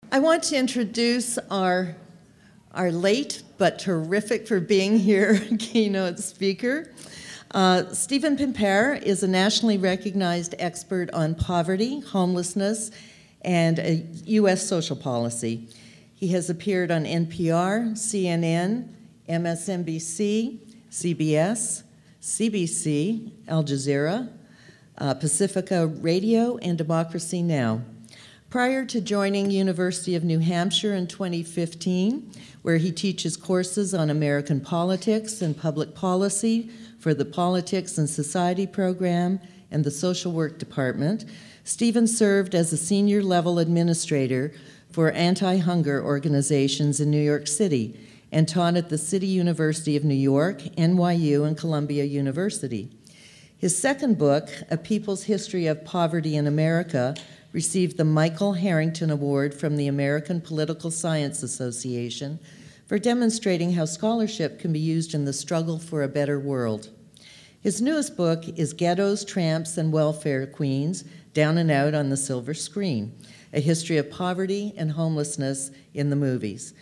I want to introduce our late but terrific for being here keynote speaker. Stephen Pimpere is a nationally recognized expert on poverty, homelessness, and U.S. social policy. He has appeared on NPR, CNN, MSNBC, CBS, CBC, Al Jazeera, Pacifica Radio, and Democracy Now! Prior to joining University of New Hampshire in 2015, where he teaches courses on American politics and public policy for the Politics and Society program and the Social Work Department, Stephen served as a senior level administrator for anti-hunger organizations in New York City and taught at the City University of New York, NYU, and Columbia University. His second book, A People's History of Poverty in America, received the Michael Harrington Award from the American Political Science Association for demonstrating how scholarship can be used in the struggle for a better world. His newest book is Ghettos, Tramps, and Welfare Queens, Down and Out on the Silver Screen, A History of Poverty and Homelessness in the Movies.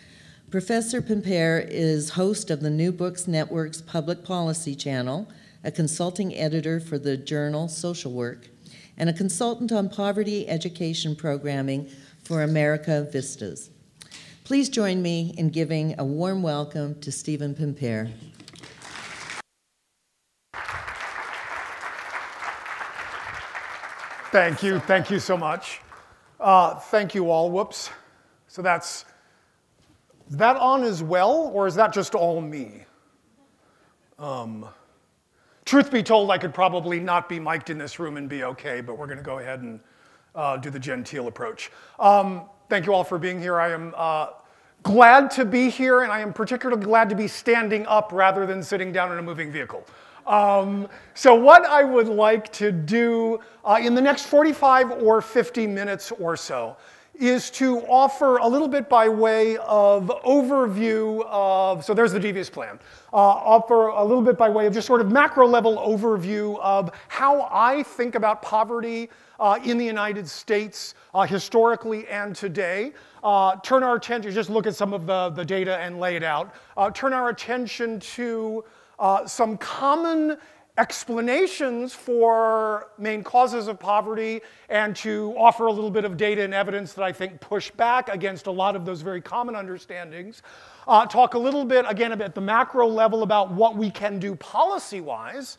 Professor Pimpere is host of the New Books Network's Public Policy Channel, a consulting editor for the journal Social Work, and a consultant on poverty education programming for America Vistas. Please join me in giving a warm welcome to Stephen Pimpere. Thank you so much. Thank you all, whoops. So is that on as well, or is that just all me? Truth be told, I could probably not be mic'd in this room and be okay, but we're going to go ahead and do the genteel approach. Thank you all for being here. I am glad to be here, and I am particularly glad to be standing up rather than sitting down in a moving vehicle. So what I would like to do in the next 45 or 50 minutes or so is to offer a little bit by way of overview of, so there's the devious plan, offer a little bit by way of just sort of macro level overview of how I think about poverty in the United States historically and today. Turn our attention, just look at some of the data and lay it out. Turn our attention to some common explanations for main causes of poverty, and to offer a little bit of data and evidence that I think push back against a lot of those very common understandings. Talk a little bit, again, at the macro level about what we can do policy-wise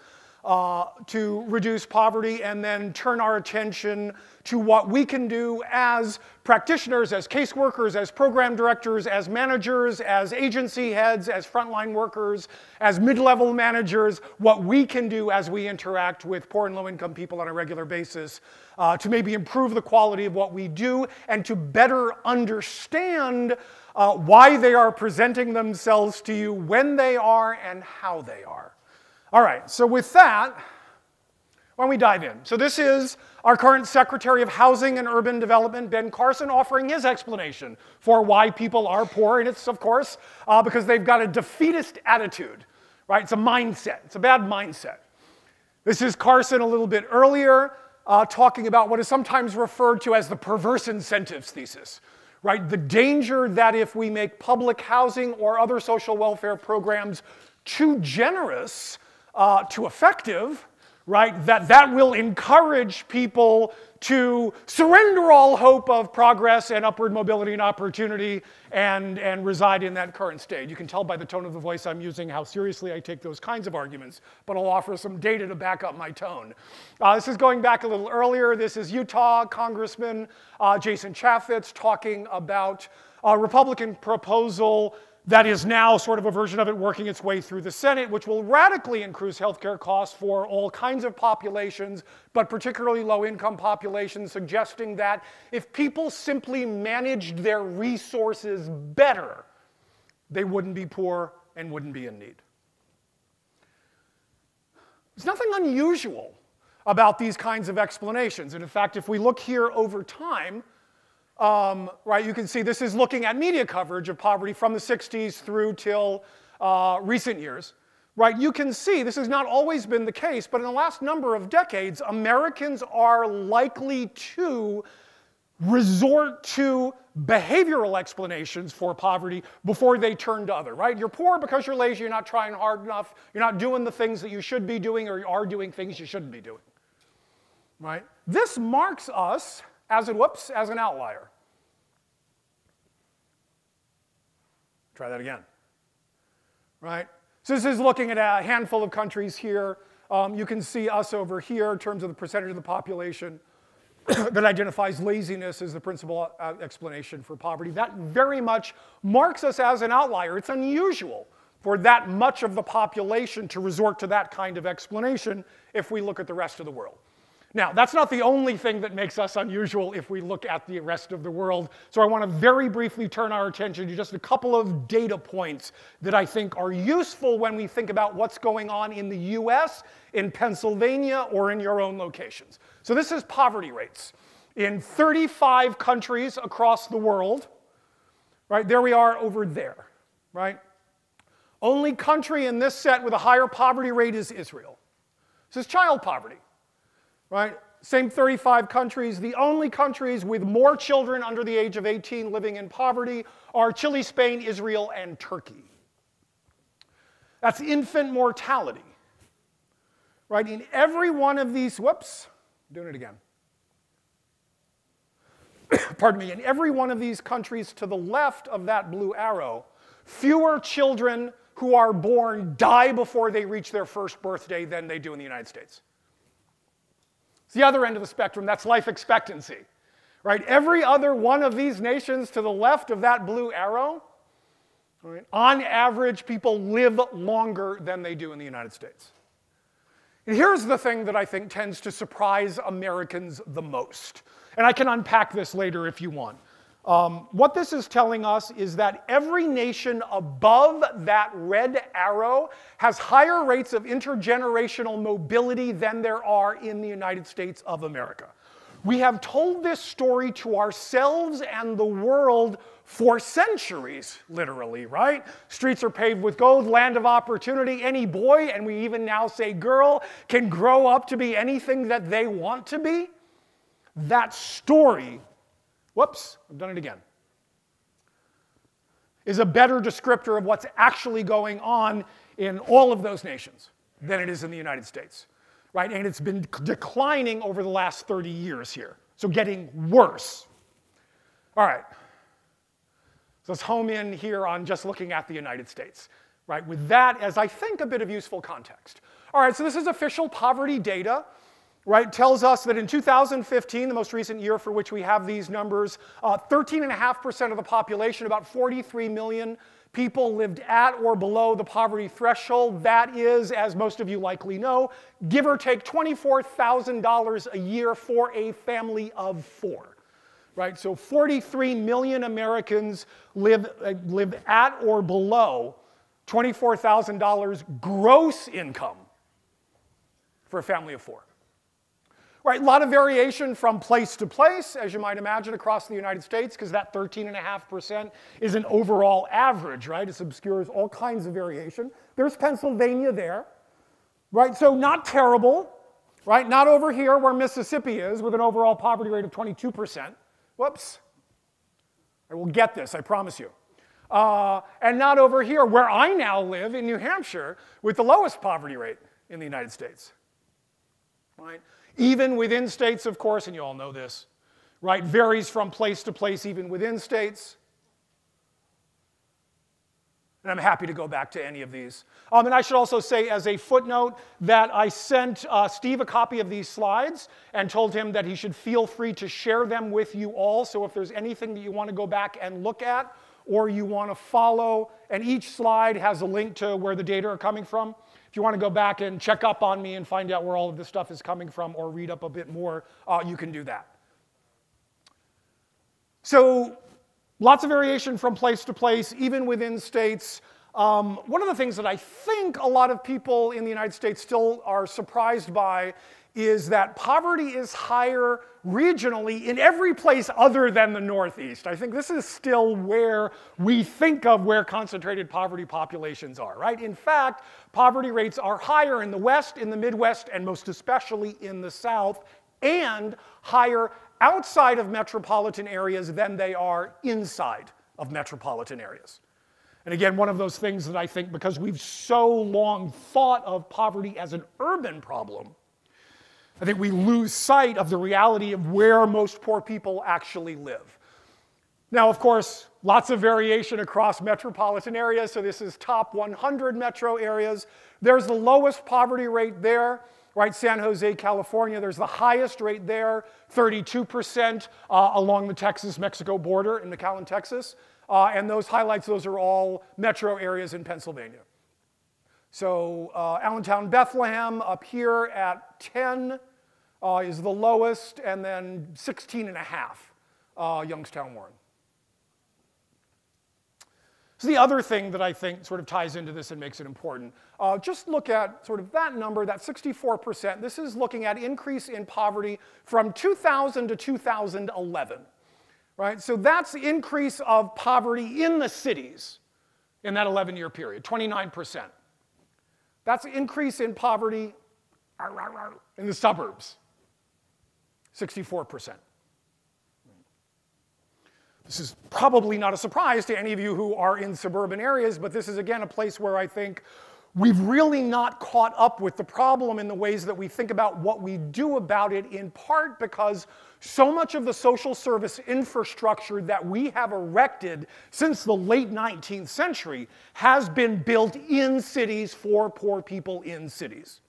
to reduce poverty, and then turn our attention to what we can do as practitioners, as caseworkers, as program directors, as managers, as agency heads, as frontline workers, as mid-level managers, what we can do as we interact with poor and low-income people on a regular basis to maybe improve the quality of what we do and to better understand why they are presenting themselves to you, when they are, and how they are. All right, so with that, why don't we dive in? So this is our current Secretary of Housing and Urban Development, Ben Carson, offering his explanation for why people are poor. And it's, of course, because they've got a defeatist attitude, right? It's a mindset. It's a bad mindset. This is Carson a little bit earlier, talking about what is sometimes referred to as the perverse incentives thesis, right? The danger that if we make public housing or other social welfare programs too generous, too effective, right, that will encourage people to surrender all hope of progress and upward mobility and opportunity and reside in that current state. You can tell by the tone of the voice I'm using how seriously I take those kinds of arguments, but I'll offer some data to back up my tone. This is going back a little earlier. This is Utah Congressman Jason Chaffetz talking about a Republican proposal that is now sort of a version of it working its way through the Senate, which will radically increase healthcare costs for all kinds of populations, but particularly low-income populations, suggesting that if people simply managed their resources better, they wouldn't be poor and wouldn't be in need. There's nothing unusual about these kinds of explanations. And in fact, if we look here over time, right, you can see this is looking at media coverage of poverty from the 60s through till recent years. Right, you can see this has not always been the case, but in the last number of decades, Americans are likely to resort to behavioral explanations for poverty before they turn to other, right? You're poor because you're lazy, you're not trying hard enough, you're not doing the things that you should be doing, or you are doing things you shouldn't be doing, right? This marks us as an outlier. Try that again, right? So this is looking at a handful of countries here. You can see us over here in terms of the percentage of the population that identifies laziness as the principal explanation for poverty. That very much marks us as an outlier. It's unusual for that much of the population to resort to that kind of explanation if we look at the rest of the world. Now, that's not the only thing that makes us unusual if we look at the rest of the world. So I want to very briefly turn our attention to just a couple of data points that I think are useful when we think about what's going on in the US, in Pennsylvania, or in your own locations. So this is poverty rates in 35 countries across the world. Right, there we are over there. Right? Only country in this set with a higher poverty rate is Israel. This is child poverty. Right? Same 35 countries. The only countries with more children under the age of 18 living in poverty are Chile, Spain, Israel, and Turkey. That's infant mortality. Right? In every one of these, doing it again. Pardon me. In every one of these countries to the left of that blue arrow, fewer children who are born die before they reach their first birthday than they do in the United States. It's the other end of the spectrum. That's life expectancy. Right? Every other one of these nations to the left of that blue arrow, right, on average, people live longer than they do in the United States. And here's the thing that I think tends to surprise Americans the most. And I can unpack this later if you want. What this is telling us is that every nation above that red arrow has higher rates of intergenerational mobility than there are in the United States of America. We have told this story to ourselves and the world for centuries, literally, right? Streets are paved with gold, land of opportunity. Any boy, and we even now say girl, can grow up to be anything that they want to be. That story, I've done it again, is a better descriptor of what's actually going on in all of those nations than it is in the United States. Right? And it's been declining over the last 30 years here. So getting worse. All right. So let's home in here on just looking at the United States. Right? With that as, I think, a bit of useful context. All right, so this is official poverty data. Right? Tells us that in 2015, the most recent year for which we have these numbers, 13.5% of the population, about 43 million people, lived at or below the poverty threshold. That is, as most of you likely know, give or take $24,000 a year for a family of four. Right? So 43 million Americans live at or below $24,000 gross income for a family of four. Right, a lot of variation from place to place, as you might imagine, across the United States, because that 13.5% is an overall average, right? It obscures all kinds of variation. There's Pennsylvania there, right? So not terrible, right? Not over here where Mississippi is with an overall poverty rate of 22%. Whoops. I will get this, I promise you. And not over here where I now live in New Hampshire with the lowest poverty rate in the United States, right? Even within states, of course, and you all know this, right, varies from place to place, even within states. And I'm happy to go back to any of these. And I should also say as a footnote that I sent Steve a copy of these slides and told him that he should feel free to share them with you all. So if there's anything that you want to go back and look at or you want to follow, and each slide has a link to where the data are coming from. If you want to go back and check up on me and find out where all of this stuff is coming from or read up a bit more, you can do that. So lots of variation from place to place, even within states. One of the things that I think a lot of people in the United States still are surprised by is that poverty is higher regionally in every place other than the Northeast. I think this is still where we think of where concentrated poverty populations are, right? In fact, poverty rates are higher in the West, in the Midwest, and most especially in the South, and higher outside of metropolitan areas than they are inside of metropolitan areas. And again, one of those things that I think, because we've so long thought of poverty as an urban problem, I think we lose sight of the reality of where most poor people actually live. Now, of course, lots of variation across metropolitan areas. So this is top 100 metro areas. There's the lowest poverty rate there, right? San Jose, California. There's the highest rate there, 32% along the Texas-Mexico border in McAllen, Texas. And those highlights, those are all metro areas in Pennsylvania. So Allentown, Bethlehem up here at 10 is the lowest, and then 16.5, Youngstown, Warren. So the other thing that I think sort of ties into this and makes it important, just look at sort of that number, that 64%. This is looking at increase in poverty from 2000 to 2011, right? So that's the increase of poverty in the cities in that 11-year period, 29%. That's the increase in poverty in the suburbs, 64%. This is probably not a surprise to any of you who are in suburban areas, but this is, again, a place where I think we've really not caught up with the problem in the ways that we think about what we do about it, in part because so much of the social service infrastructure that we have erected since the late 19th century has been built in cities for poor people in cities.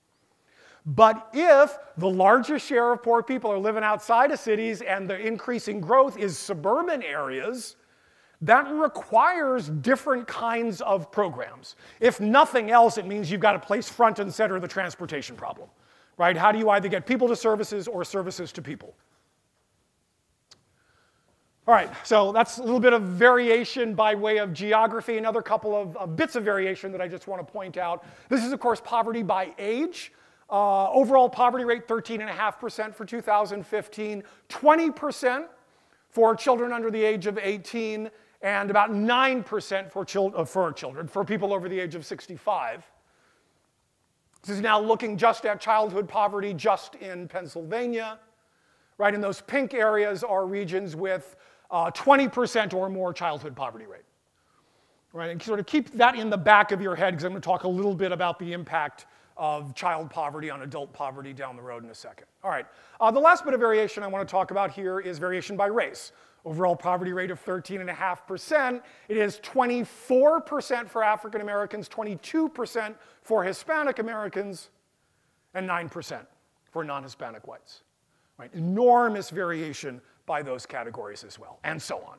But if the largest share of poor people are living outside of cities and the increasing growth is suburban areas, that requires different kinds of programs. If nothing else, it means you've got to place front and center the transportation problem, right? How do you either get people to services or services to people? All right, so that's a little bit of variation by way of geography. Another couple of bits of variation that I just want to point out. This is, of course, poverty by age. Overall poverty rate, 13.5% for 2015, 20% for children under the age of 18, and about 9% for people over the age of 65. This is now looking just at childhood poverty just in Pennsylvania. Right, and those pink areas are regions with 20% or more childhood poverty rate. Right, and sort of keep that in the back of your head, because I'm going to talk a little bit about the impact of child poverty on adult poverty down the road in a second. All right, the last bit of variation I want to talk about here is variation by race. Overall poverty rate of 13.5%. It is 24% for African Americans, 22% for Hispanic Americans, and 9% for non-Hispanic whites. Right, enormous variation by those categories as well, and so on.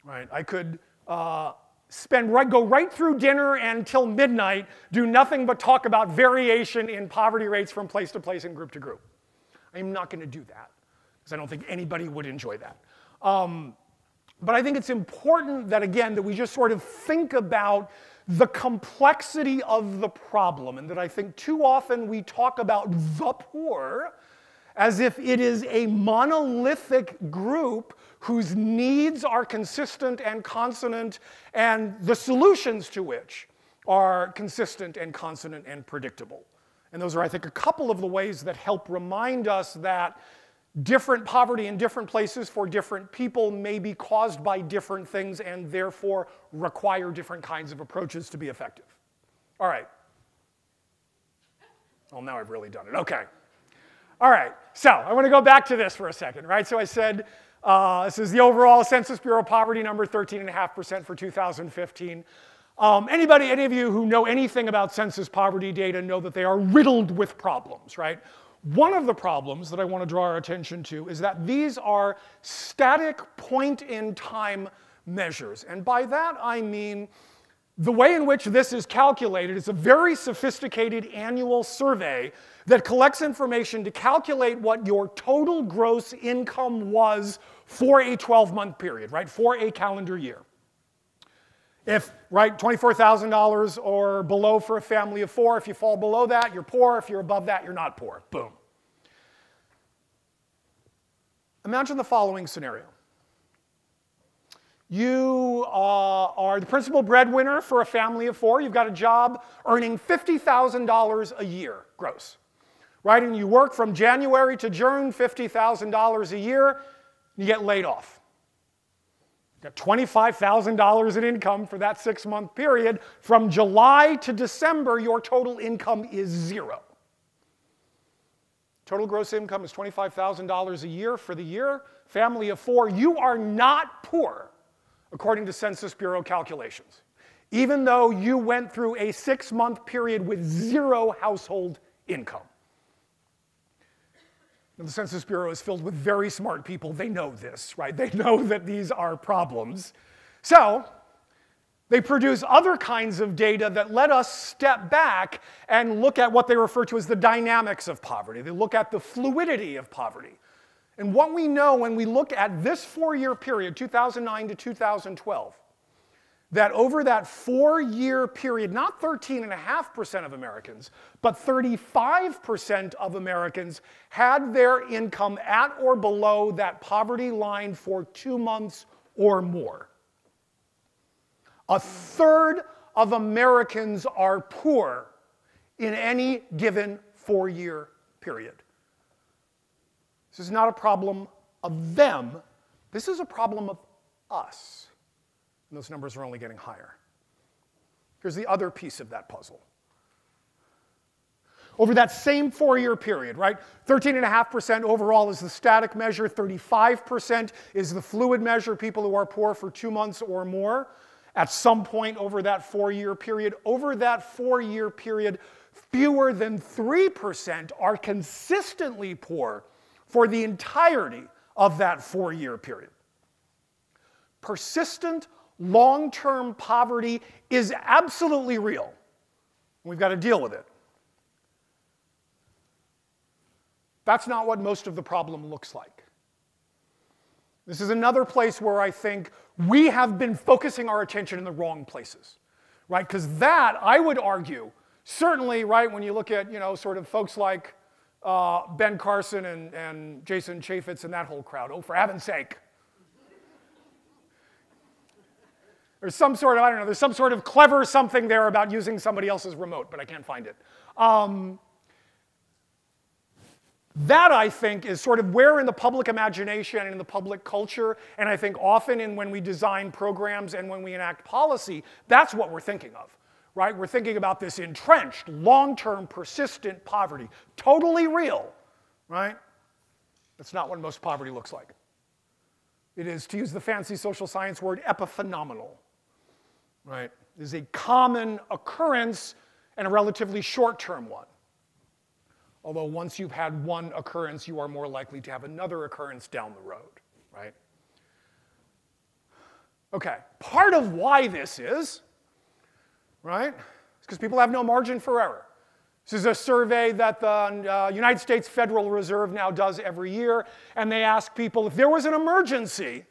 Right, I could go right through dinner until midnight, do nothing but talk about variation in poverty rates from place to place and group to group. I'm not going to do that, because I don't think anybody would enjoy that. But I think it's important that, again, that we just sort of think about the complexity of the problem, and that I think too often we talk about the poor as if it is a monolithic group whose needs are consistent and consonant, and the solutions to which are consistent and consonant and predictable. And those are, I think, a couple of the ways that help remind us that different poverty in different places for different people may be caused by different things and therefore require different kinds of approaches to be effective. All right. Well, now I've really done it. Okay. All right, so I want to go back to this for a second, right? So I said this is the overall Census Bureau poverty number, 13.5% for 2015. Any of you who know anything about census poverty data know that they are riddled with problems, right? One of the problems that I want to draw our attention to is that these are static point-in-time measures. And by that I mean the way in which this is calculated is a very sophisticated annual survey that collects information to calculate what your total gross income was for a 12-month period, right, for a calendar year. If, right, $24,000 or below for a family of 4, if you fall below that, you're poor. If you're above that, you're not poor. Boom. Imagine the following scenario. You are the principal breadwinner for a family of 4. You've got a job earning $50,000 a year gross. right? And you work from January to June, $50,000 a year, you get laid off. You got $25,000 in income for that 6-month period. From July to December, your total income is zero. Total gross income is $25,000 a year for the year. Family of 4, you are not poor, according to Census Bureau calculations, even though you went through a 6-month period with zero household income. And the Census Bureau is filled with very smart people. They know this, right? They know that these are problems. So they produce other kinds of data that let us step back and look at what they refer to as the dynamics of poverty. They look at the fluidity of poverty. And what we know when we look at this 4-year period, 2009 to 2012, that over that 4-year period, not 13.5% of Americans, but 35% of Americans had their income at or below that poverty line for 2 months or more. 1/3 of Americans are poor in any given 4-year period. This is not a problem of them. This is a problem of us. And those numbers are only getting higher. Here's the other piece of that puzzle. Over that same 4-year period, right? 13.5% overall is the static measure. 35% is the fluid measure, people who are poor for 2 months or more at some point over that 4-year period. Over that 4-year period, fewer than 3% are consistently poor for the entirety of that 4-year period. Persistent long-term poverty is absolutely real. We've got to deal with it. That's not what most of the problem looks like. This is another place where I think we have been focusing our attention in the wrong places, right? Because that, I would argue, certainly, right, when you look at, sort of folks like Ben Carson and Jason Chaffetz and that whole crowd, oh, for heaven's sake. There's some sort of, I don't know, there's some sort of clever something there about using somebody else's remote, but I can't find it. That, I think, is sort of where in the public imagination and in the public culture, and I think often when we design programs and when we enact policy, that's what we're thinking of, right? We're thinking about this entrenched, long-term, persistent poverty, totally real, right? That's not what most poverty looks like. It is, to use the fancy social science word, epiphenomenal, right? It is a common occurrence and a relatively short-term one. Although once you've had one occurrence, you are more likely to have another occurrence down the road, right? Okay, part of why this is, right, is because people have no margin for error. This is a survey that the United States Federal Reserve now does every year, and they ask people, if there was an emergency,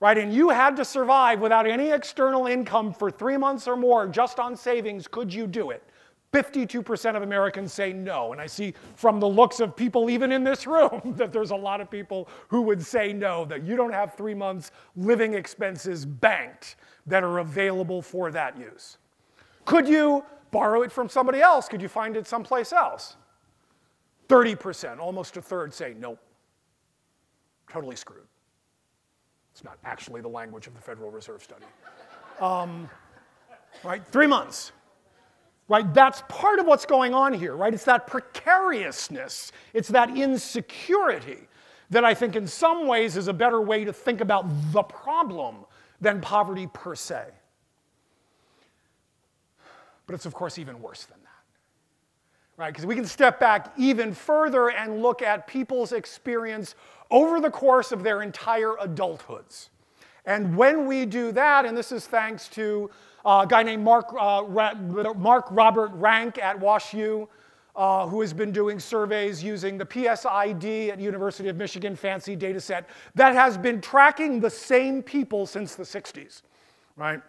right, and you had to survive without any external income for 3 months or more just on savings, could you do it? 52% of Americans say no, and I see from the looks of people even in this room that there's a lot of people who would say no, that you don't have 3 months living expenses banked that are available for that use. Could you borrow it from somebody else? Could you find it someplace else? 30%, almost a third, say nope. Totally screwed. It's not actually the language of the Federal Reserve study. Right, 3 months. Right, that's part of what's going on here, right? It's that precariousness, it's that insecurity that I think in some ways is a better way to think about the problem than poverty per se. But it's of course even worse than that, right? Because we can step back even further and look at people's experience over the course of their entire adulthoods. And when we do that, and this is thanks to a guy named Mark Robert Rank at WashU, who has been doing surveys using the PSID at University of Michigan fancy data set that has been tracking the same people since the 60s, right?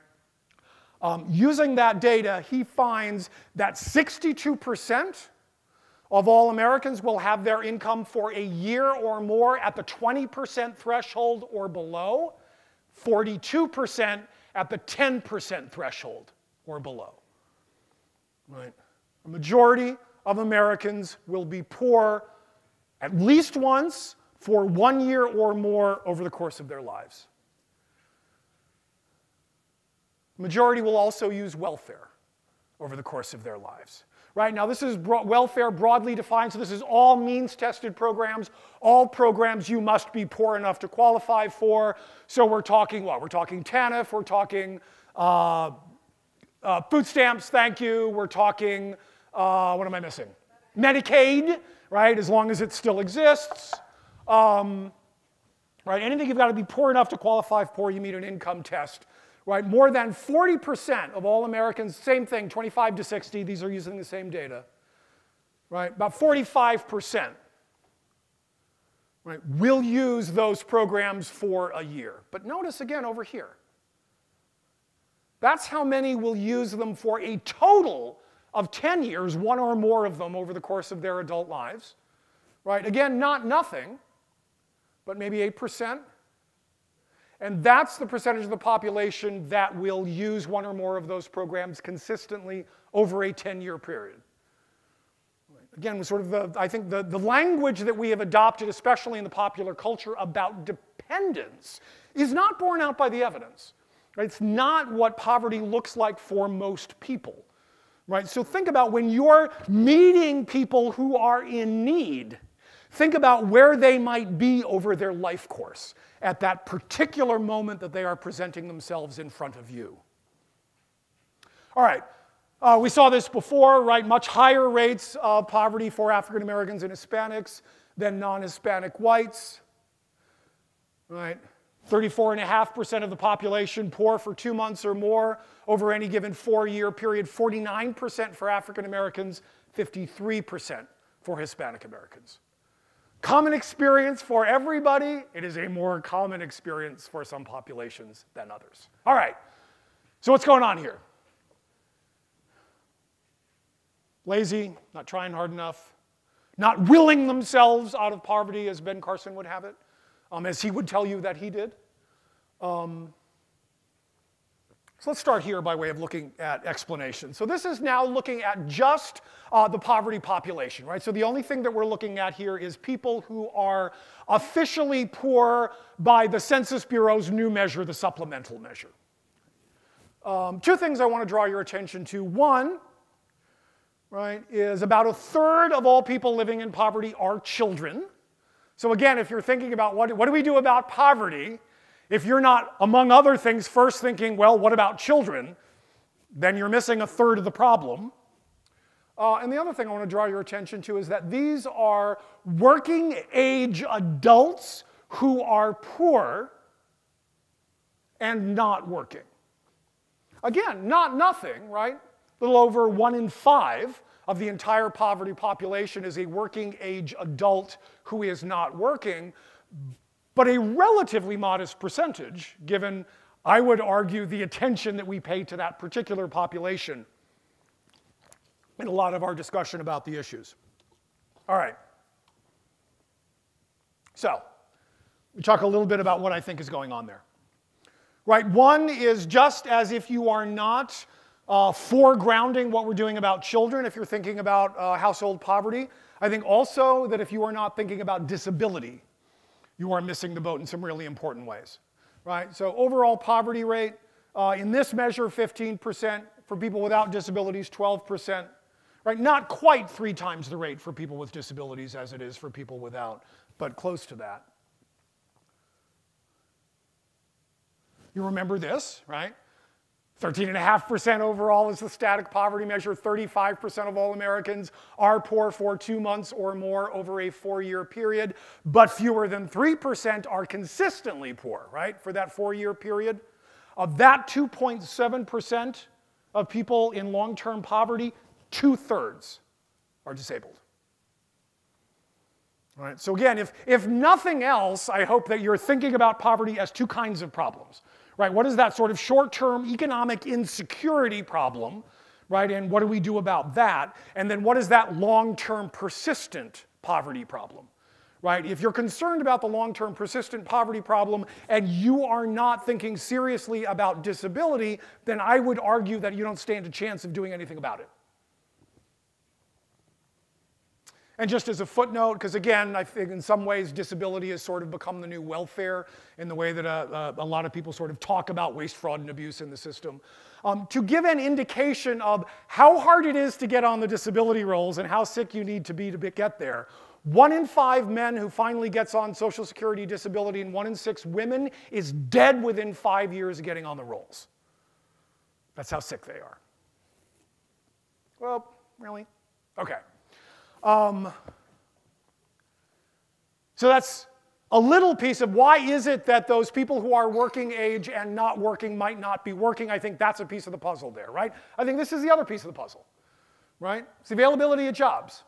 Using that data, he finds that 62% of all Americans will have their income for a year or more at the 20% threshold or below, 42% at the 10% threshold or below. Right? A majority of Americans will be poor at least once for 1 year or more over the course of their lives. The majority will also use welfare over the course of their lives. Right now, this is welfare broadly defined, so this is all means-tested programs, all programs you must be poor enough to qualify for. So we're talking what? We're talking TANF, we're talking food stamps, thank you, we're talking, what am I missing? Medicaid, right, as long as it still exists. Right, anything you've got to be poor enough to qualify for, you meet an income test. Right, more than 40% of all Americans, same thing, 25 to 60, these are using the same data. Right, about 45%, right, will use those programs for a year. But notice again over here. That's how many will use them for a total of 10 years, one or more of them over the course of their adult lives. Right, again, not nothing, but maybe 8%. And that's the percentage of the population that will use one or more of those programs consistently over a 10-year period. Again, sort of I think the language that we have adopted, especially in the popular culture, about dependence is not borne out by the evidence. Right? It's not what poverty looks like for most people. Right? So think about when you're meeting people who are in need, think about where they might be over their life course at that particular moment that they are presenting themselves in front of you. All right, we saw this before, right? Much higher rates of poverty for African Americans and Hispanics than non-Hispanic whites, right? 34.5% of the population poor for 2 months or more over any given 4-year period, 49% for African Americans, 53% for Hispanic Americans. Common experience for everybody. It is a more common experience for some populations than others. All right, so what's going on here? Lazy, not trying hard enough, not willing themselves out of poverty, as Ben Carson would have it, as he would tell you that he did. So let's start here by way of looking at explanation. So this is now looking at just the poverty population, right? So the only thing that we're looking at here is people who are officially poor by the Census Bureau's new measure, the supplemental measure. 2 things I want to draw your attention to. One, right, is about 1/3 of all people living in poverty are children. So again, if you're thinking about what do we do about poverty, if you're not, among other things, first thinking, well, what about children, then you're missing 1/3 of the problem. And the other thing I want to draw your attention to is that these are working age adults who are poor and not working. Again, not nothing, right? A little over 1 in 5 of the entire poverty population is a working age adult who is not working, but a relatively modest percentage, given, I would argue, the attention that we pay to that particular population in a lot of our discussion about the issues. All right. So, we talk a little bit about what I think is going on there. Right, one is just as if you are not foregrounding what we're doing about children, if you're thinking about household poverty, I think also that if you are not thinking about disability, you are missing the boat in some really important ways, right? So overall poverty rate, in this measure, 15%. For people without disabilities, 12%. Right? Not quite 3 times the rate for people with disabilities as it is for people without, but close to that. You remember this, right? 13.5% overall is the static poverty measure. 35% of all Americans are poor for 2 months or more over a 4-year period, but fewer than 3% are consistently poor, right, for that 4-year period. Of that 2.7% of people in long-term poverty, 2/3 are disabled. All right, so again, if nothing else, I hope that you're thinking about poverty as 2 kinds of problems. Right, what is that sort of short-term economic insecurity problem, right, and what do we do about that? And then what is that long-term persistent poverty problem, right? If you're concerned about the long-term persistent poverty problem and you are not thinking seriously about disability, then I would argue that you don't stand a chance of doing anything about it. And just as a footnote, because again, I think in some ways disability has sort of become the new welfare in the way that a lot of people sort of talk about waste, fraud, and abuse in the system. To give an indication of how hard it is to get on the disability rolls and how sick you need to be get there, 1 in 5 men who finally gets on Social Security disability and 1 in 6 women is dead within 5 years of getting on the rolls. That's how sick they are. Well, really? Okay. So that's a little piece of why is it that those people who are working age and not working might not be working. I think that's a piece of the puzzle there, right? I think this is the other piece of the puzzle, right? It's the availability of jobs,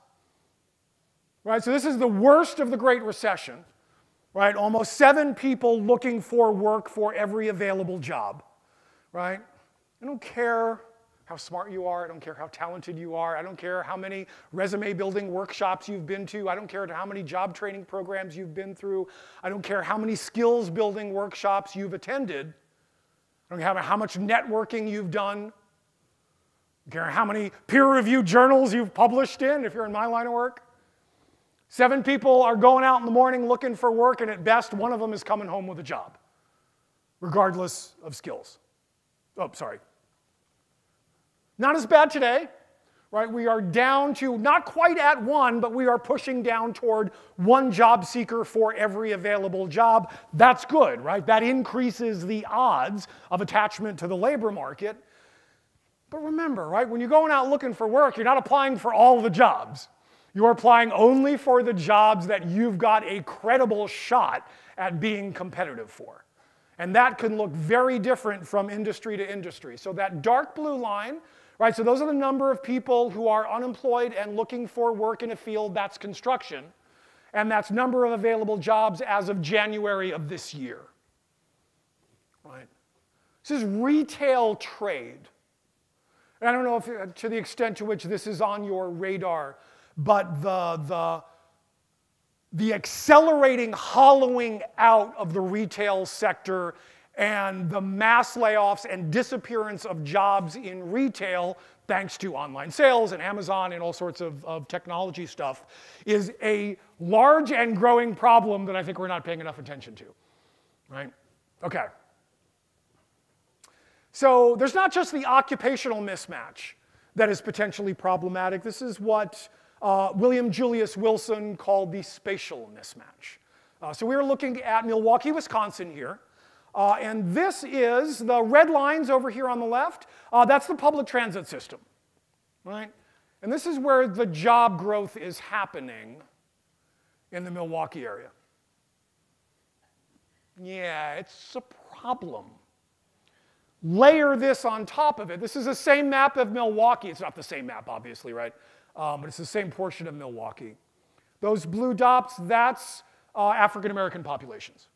right? So this is the worst of the Great Recession, right? Almost 7 people looking for work for every available job, right? I don't care how smart you are. I don't care how talented you are. I don't care how many resume building workshops you've been to. I don't care how many job training programs you've been through. I don't care how many skills building workshops you've attended. I don't care how much networking you've done. I don't care how many peer-reviewed journals you've published in, if you're in my line of work. 7 people are going out in the morning looking for work, and at best, one of them is coming home with a job, regardless of skills. Oh, sorry. Not as bad today, right? We are down to not quite at 1, but we are pushing down toward 1 job seeker for every available job. That's good, right? That increases the odds of attachment to the labor market. But remember, right, when you're going out looking for work, you're not applying for all the jobs. You're applying only for the jobs that you've got a credible shot at being competitive for. And that can look very different from industry to industry. So that dark blue line, right, so those are the number of people who are unemployed and looking for work in a field that's construction. And that's number of available jobs as of January of this year. Right? This is retail trade. And I don't know if to the extent to which this is on your radar, but the accelerating hollowing out of the retail sector and the mass layoffs and disappearance of jobs in retail, thanks to online sales and Amazon and all sorts of technology stuff, is a large and growing problem that I think we're not paying enough attention to, right? Okay. So there's not just the occupational mismatch that is potentially problematic. This is what William Julius Wilson called the spatial mismatch. So we're looking at Milwaukee, Wisconsin here. And this is the red lines over here on the left. That's the public transit system, right? And this is where the job growth is happening in the Milwaukee area. Yeah, it's a problem. Layer this on top of it. This is the same map of Milwaukee. It's not the same map, obviously, right? But it's the same portion of Milwaukee. Those blue dots, that's African-American populations.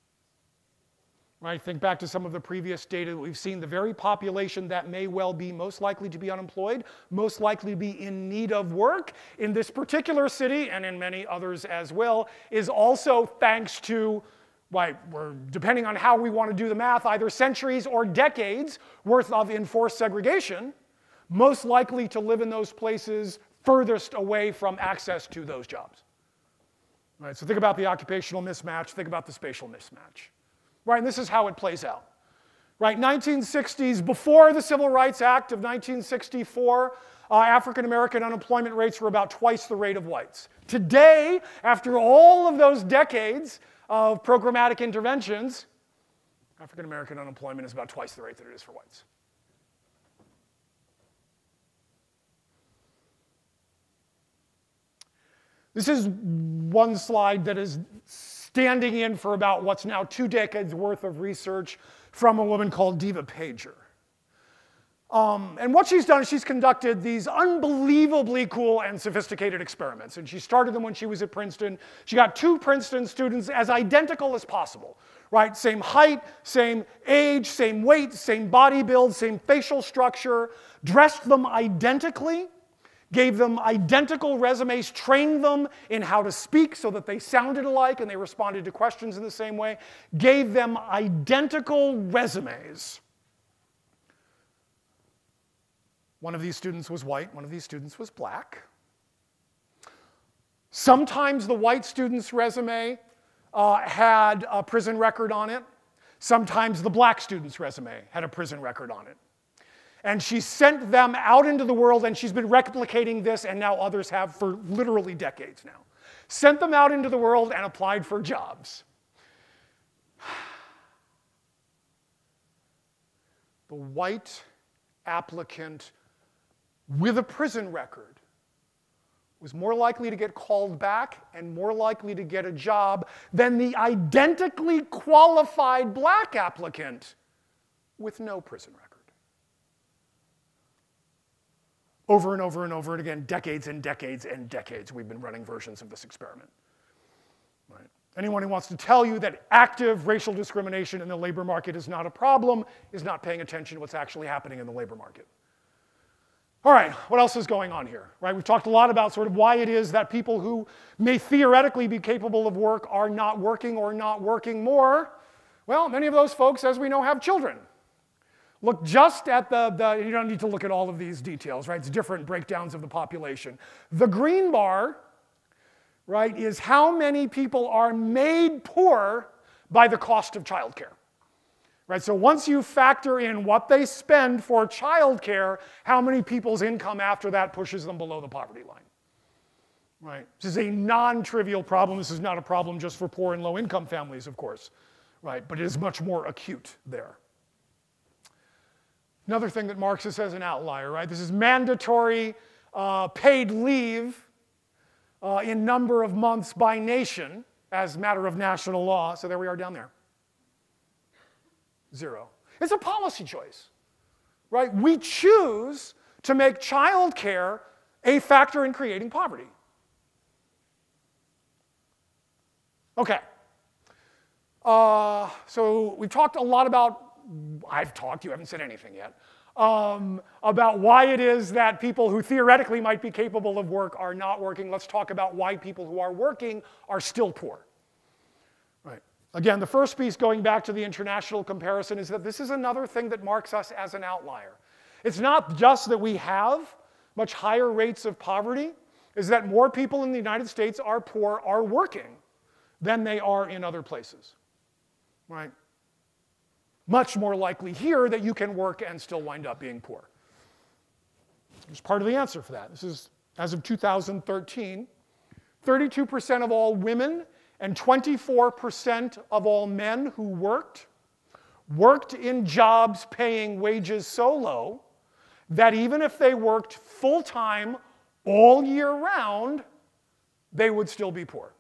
Right? Think back to some of the previous data that we've seen. The very population that may well be most likely to be unemployed, most likely to be in need of work in this particular city and in many others as well, is also thanks to, right, we're, depending on how we want to do the math, either centuries or decades worth of enforced segregation, most likely to live in those places furthest away from access to those jobs. Right? So think about the occupational mismatch, think about the spatial mismatch. Right, and this is how it plays out. Right, 1960s, before the Civil Rights Act of 1964, African-American unemployment rates were about twice the rate of whites. Today, after all of those decades of programmatic interventions, African-American unemployment is about twice the rate that it is for whites. This is one slide that is standing in for about what's now 2 decades worth of research from a woman called Diva Pager. And what she's done is she's conducted these unbelievably cool and sophisticated experiments. And she started them when she was at Princeton. She got 2 Princeton students as identical as possible, right? Same height, same age, same weight, same body build, same facial structure, dressed them identically, gave them identical resumes, trained them in how to speak so that they sounded alike and they responded to questions in the same way, gave them identical resumes. One of these students was white, one of these students was black. Sometimes the white student's resume had a prison record on it. Sometimes the black student's resume had a prison record on it. And she sent them out into the world, and she's been replicating this, and now others have for literally decades now. Sent them out into the world and applied for jobs. The white applicant with a prison record was more likely to get called back and more likely to get a job than the identically qualified black applicant with no prison record. Over and over and over and again, decades and decades and decades, we've been running versions of this experiment. Right? Anyone who wants to tell you that active racial discrimination in the labor market is not a problem is not paying attention to what's actually happening in the labor market. All right, what else is going on here? Right? We've talked a lot about sort of why it is that people who may theoretically be capable of work are not working or not working more. Well, many of those folks, as we know, have children. Look just at you don't need to look at all of these details, right? It's different breakdowns of the population. The green bar, right, is how many people are made poor by the cost of childcare. Right, so once you factor in what they spend for childcare, how many people's income after that pushes them below the poverty line? Right? This is a non-trivial problem. This is not a problem just for poor and low-income families, of course. Right? But it is much more acute there. Another thing that marks this as an outlier, right? This is mandatory paid leave in number of months by nation as a matter of national law. So there we are down there. 0. It's a policy choice, right? We choose to make childcare a factor in creating poverty. Okay. So we've talked a lot about, I've talked, you haven't said anything yet, about why it is that people who theoretically might be capable of work are not working. Let's talk about why people who are working are still poor. Right. Again, the first piece, going back to the international comparison, is that this is another thing that marks us as an outlier. It's not just that we have much higher rates of poverty, it's that more people in the United States are poor, are working, than they are in other places. Right? Much more likely here that you can work and still wind up being poor. There's part of the answer for that. This is, as of 2013, 32% of all women and 24% of all men who worked in jobs paying wages so low that even if they worked full-time all year round, they would still be poor.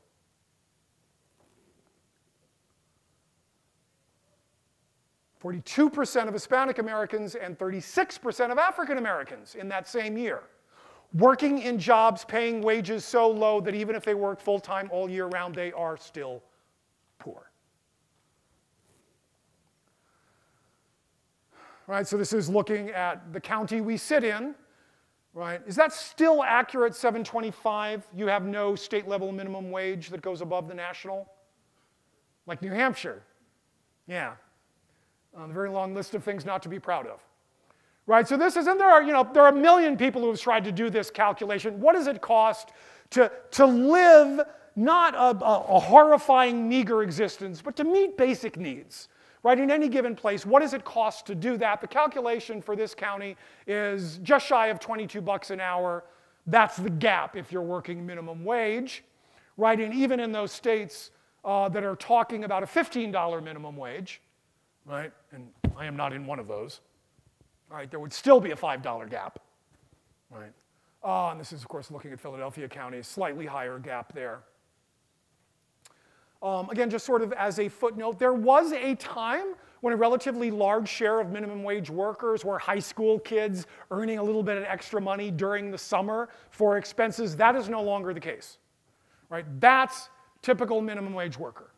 (42% of Hispanic Americans and 36% of African Americans in that same year working in jobs paying wages so low that even if they work full-time all year round, they are still poor. Right, so this is looking at the county we sit in. Right, is that still accurate, 725? You have no state-level minimum wage that goes above the national? Like New Hampshire. Yeah. A very long list of things not to be proud of. Right, so this is, and there are a million people who have tried to do this calculation. What does it cost to live not a horrifying, meager existence, but to meet basic needs? Right, in any given place, what does it cost to do that? The calculation for this county is just shy of $22 an hour. That's the gap if you're working minimum wage. Right, and even in those states that are talking about a $15 minimum wage, right, and I am not in one of those. Right, there would still be a $5 gap. Right? And this is, of course, looking at Philadelphia County, slightly higher gap there. Again, just sort of as a footnote, there was a time when a relatively large share of minimum wage workers were high school kids earning a little bit of extra money during the summer for expenses. That is no longer the case. Right? That's typical minimum wage worker.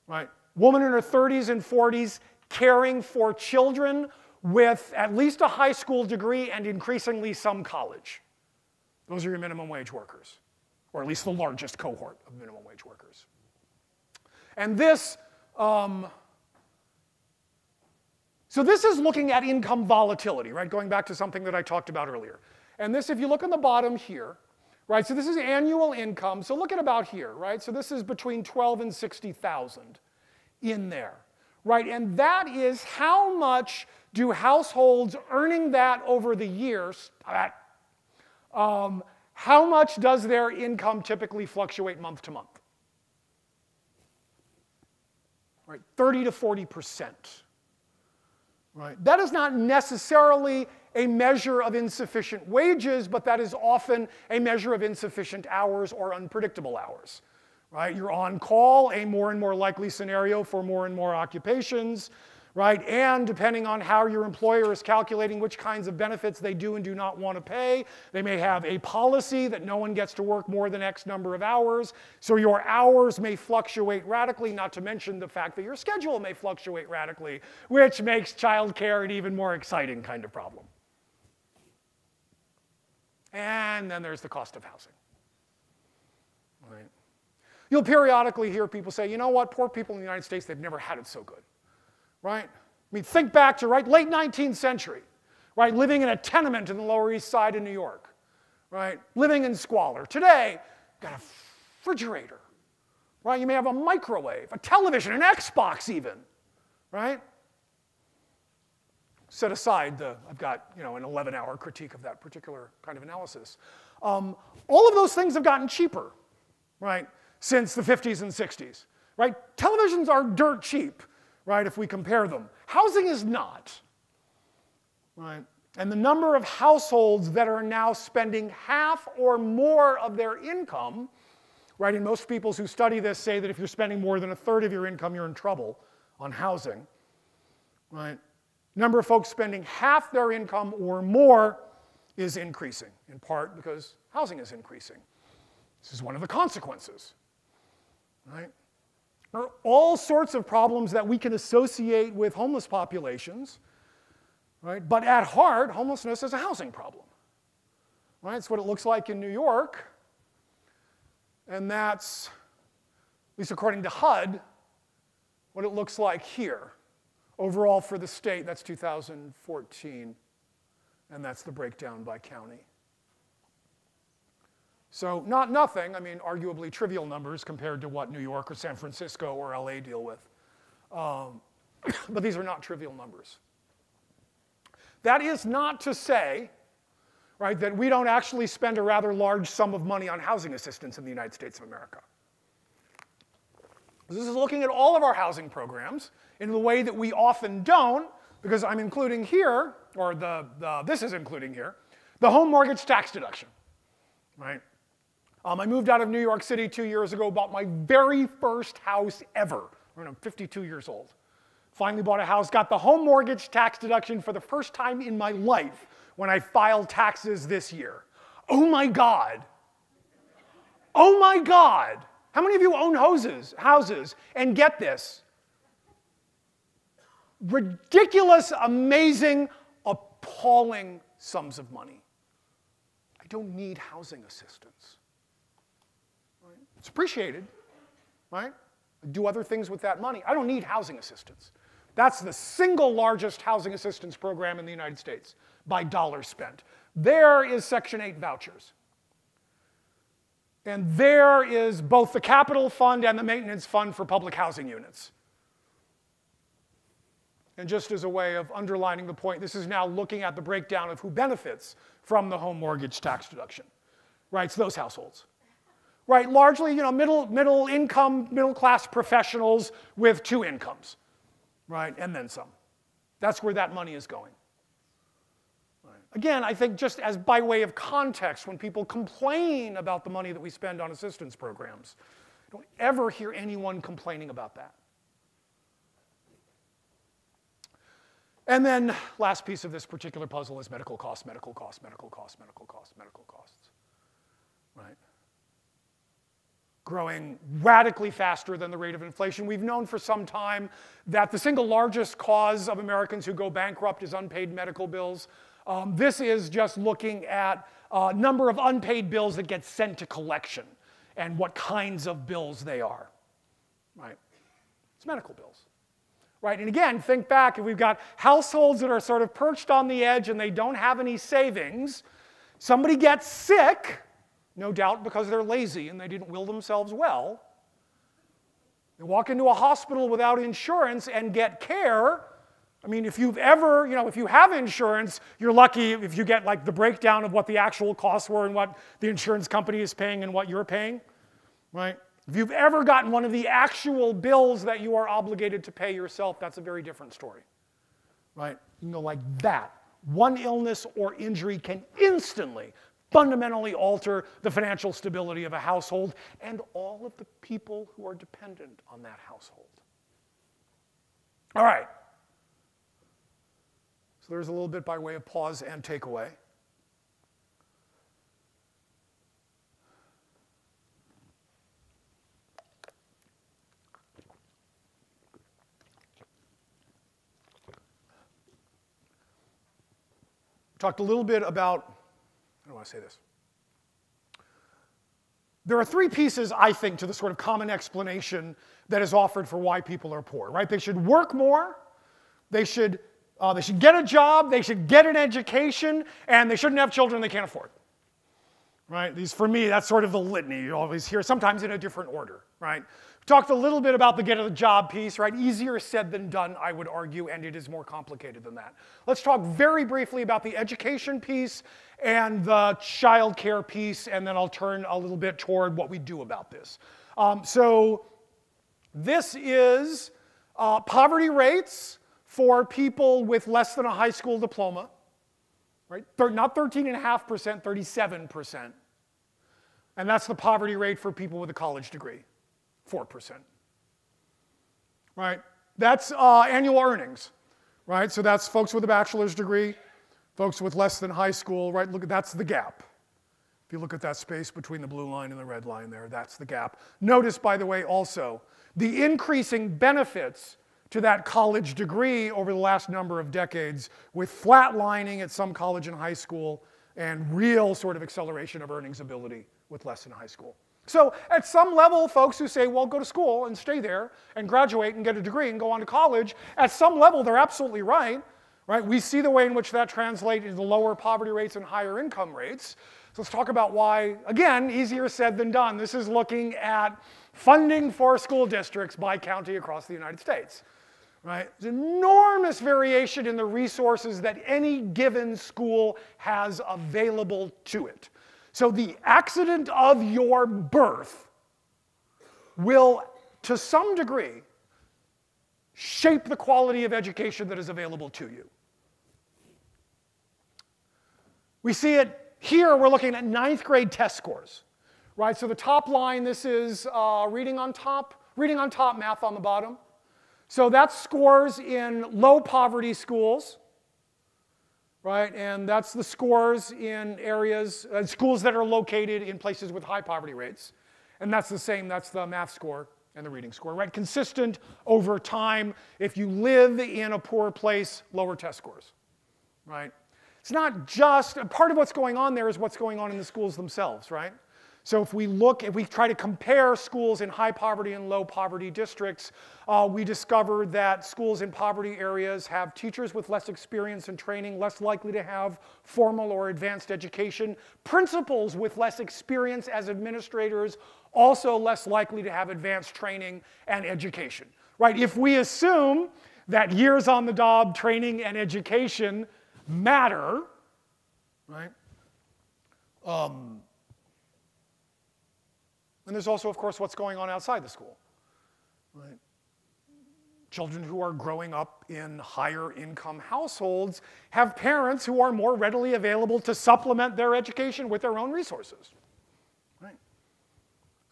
Right? Woman in her 30s and 40s caring for children with at least a high school degree and increasingly some college. Those are your minimum wage workers, or at least the largest cohort of minimum wage workers. And this, so this is looking at income volatility, right? Going back to something that I talked about earlier. And this, if you look on the bottom here, right? So this is annual income. So look at about here, right? So this is between 12 and 60,000 in there, right? And that is how much do households earning that over the years, how much does their income typically fluctuate month to month? Right, 30 to 40%. Right? That is not necessarily a measure of insufficient wages, but that is often a measure of insufficient hours or unpredictable hours. Right? You're on call, a more and more likely scenario for more and more occupations. Right? And depending on how your employer is calculating which kinds of benefits they do and do not want to pay, they may have a policy that no one gets to work more than X number of hours. So your hours may fluctuate radically, not to mention the fact that your schedule may fluctuate radically, which makes childcare an even more exciting kind of problem. And then there's the cost of housing. Right? You'll periodically hear people say, you know what, poor people in the United States, they've never had it so good. Right? I mean, think back to late 19th century, right? Living in a tenement in the Lower East Side of New York, right? Living in squalor. Today, got a refrigerator, right? You may have a microwave, a television, an Xbox even, right? Set aside I've got an 11-hour critique of that particular kind of analysis. All of those things have gotten cheaper, right? Since the 50s and 60s, right? Televisions are dirt cheap. Right, if we compare them. Housing is not. Right? And the number of households that are now spending half or more of their income, right, and most people who study this say that if you're spending more than a third of your income, you're in trouble on housing. Right? Number of folks spending half their income or more is increasing, in part because housing is increasing. This is one of the consequences. Right? There are all sorts of problems that we can associate with homeless populations, right? But at heart, homelessness is a housing problem. Right? It's what it looks like in New York, and that's, at least according to HUD, what it looks like here. Overall for the state, that's 2014, and that's the breakdown by county. So not nothing, I mean, arguably trivial numbers compared to what New York or San Francisco or LA deal with. But these are not trivial numbers. That is not to say, right, that we don't actually spend a rather large sum of money on housing assistance in the United States of America. This is looking at all of our housing programs in the way that we often don't, because I'm including here, or this is including here, the home mortgage tax deduction, right? I moved out of New York City 2 years ago, bought my very first house ever. I'm 52 years old. Finally bought a house, got the home mortgage tax deduction for the first time in my life when I filed taxes this year. Oh my God. Oh my God. How many of you own houses and get this? Ridiculous, amazing, appalling sums of money. I don't need housing assistance. It's appreciated, right? I do other things with that money. I don't need housing assistance. That's the single largest housing assistance program in the United States by dollars spent. There is Section 8 vouchers. And there is both the capital fund and the maintenance fund for public housing units. And just as a way of underlining the point, this is now looking at the breakdown of who benefits from the home mortgage tax deduction. Right, it's those households. Right, largely, middle income, middle class professionals with 2 incomes, right, and then some. That's where that money is going. Right. Again, I think just as by way of context, when people complain about the money that we spend on assistance programs, I don't ever hear anyone complaining about that. And then last piece of this particular puzzle is medical costs, medical costs, medical costs, medical costs, medical costs, right? Growing radically faster than the rate of inflation. We've known for some time that the single largest cause of Americans who go bankrupt is unpaid medical bills. This is just looking at number of unpaid bills that get sent to collection and what kinds of bills they are, right? It's medical bills, right? And again, think back, if we've got households that are sort of perched on the edge and they don't have any savings, somebody gets sick, no doubt because they're lazy and they didn't will themselves well. They walk into a hospital without insurance and get care. I mean, if you've ever, if you have insurance, you're lucky if you get like the breakdown of what the actual costs were and what the insurance company is paying and what you're paying, right? If you've ever gotten one of the actual bills that you are obligated to pay yourself, that's a very different story, right? You can go like that. One illness or injury can instantly, fundamentally alter the financial stability of a household and all of the people who are dependent on that household. All right. So there's a little bit by way of pause and takeaway. Talked a little bit about, how do I say this? There are three pieces, I think, to the sort of common explanation that is offered for why people are poor, right? They should work more, they should get a job, they should get an education, and they shouldn't have children they can't afford, right? These, for me, that's sort of the litany you always hear, sometimes in a different order, right? We talked a little bit about the get a job piece, right? Easier said than done, I would argue, and it is more complicated than that. Let's talk very briefly about the education piece and the child care piece, and then I'll turn a little bit toward what we do about this. So this is poverty rates for people with less than a high school diploma, right? Not 13.5%, 37%. And that's the poverty rate for people with a college degree, 4%. Right? That's annual earnings, right? So that's folks with a bachelor's degree, folks with less than high school, right? Look, that's the gap. If you look at that space between the blue line and the red line there, that's the gap. Notice, by the way, also, the increasing benefits to that college degree over the last number of decades, with flatlining at some college and high school and real sort of acceleration of earnings ability with less than high school. So at some level, folks who say, well, go to school and stay there and graduate and get a degree and go on to college, at some level, they're absolutely right. Right? We see the way in which that translates into lower poverty rates and higher income rates. So let's talk about why, again, easier said than done. This is looking at funding for school districts by county across the United States. Right? There's enormous variation in the resources that any given school has available to it. So the accident of your birth will, to some degree, shape the quality of education that is available to you. We see it here, we're looking at 9th grade test scores. Right? So the top line, this is reading on top, math on the bottom. So that's scores in low poverty schools, right? And that's the scores in areas, schools that are located in places with high poverty rates. And that's the same, that's the math score and the reading score, right? Consistent over time. If you live in a poor place, lower test scores, right? It's not just, part of what's going on there is what's going on in the schools themselves, right? So if we try to compare schools in high poverty and low poverty districts, we discover that schools in poverty areas have teachers with less experience and training, less likely to have formal or advanced education. Principals with less experience as administrators, also less likely to have advanced training and education. Right? If we assume that years on the job training and education matter, right? And there's also, of course, what's going on outside the school. Right? Children who are growing up in higher income households have parents who are more readily available to supplement their education with their own resources. Right?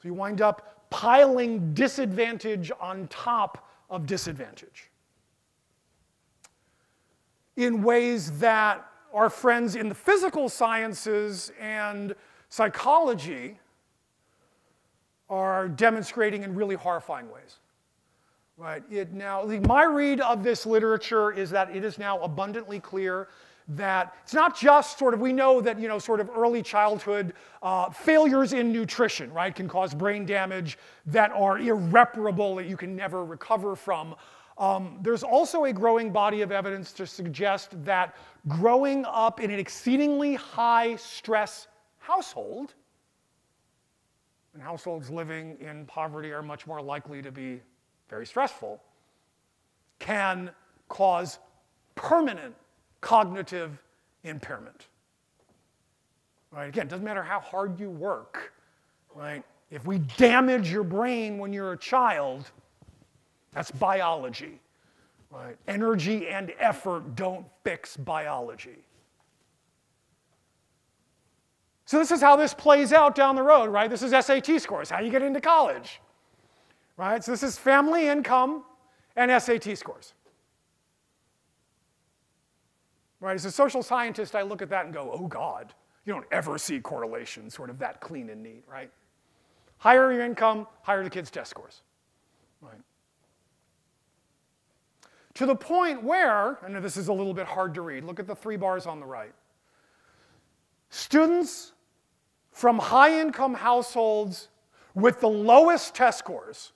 So you wind up piling disadvantage on top of disadvantage in ways that our friends in the physical sciences and psychology are demonstrating in really horrifying ways. Right? My read of this literature is that it is now abundantly clear that it's not just sort of, we know that, sort of early childhood failures in nutrition, right, can cause brain damage that are irreparable, that you can never recover from. There's also a growing body of evidence to suggest that growing up in an exceedingly high stress household and households living in poverty are much more likely to be very stressful, can cause permanent cognitive impairment. Right? Again, it doesn't matter how hard you work, right? If we damage your brain when you're a child, that's biology. Right? Energy and effort don't fix biology. So this is how this plays out down the road, right? This is SAT scores, how you get into college. Right? So this is family income and SAT scores. Right? As a social scientist, I look at that and go, oh God, you don't ever see correlation sort of that clean and neat, right? Higher your income, higher the kids' test scores. Right? To the point where, I know this is a little bit hard to read, look at the 3 bars on the right. Students from high-income households with the lowest test scores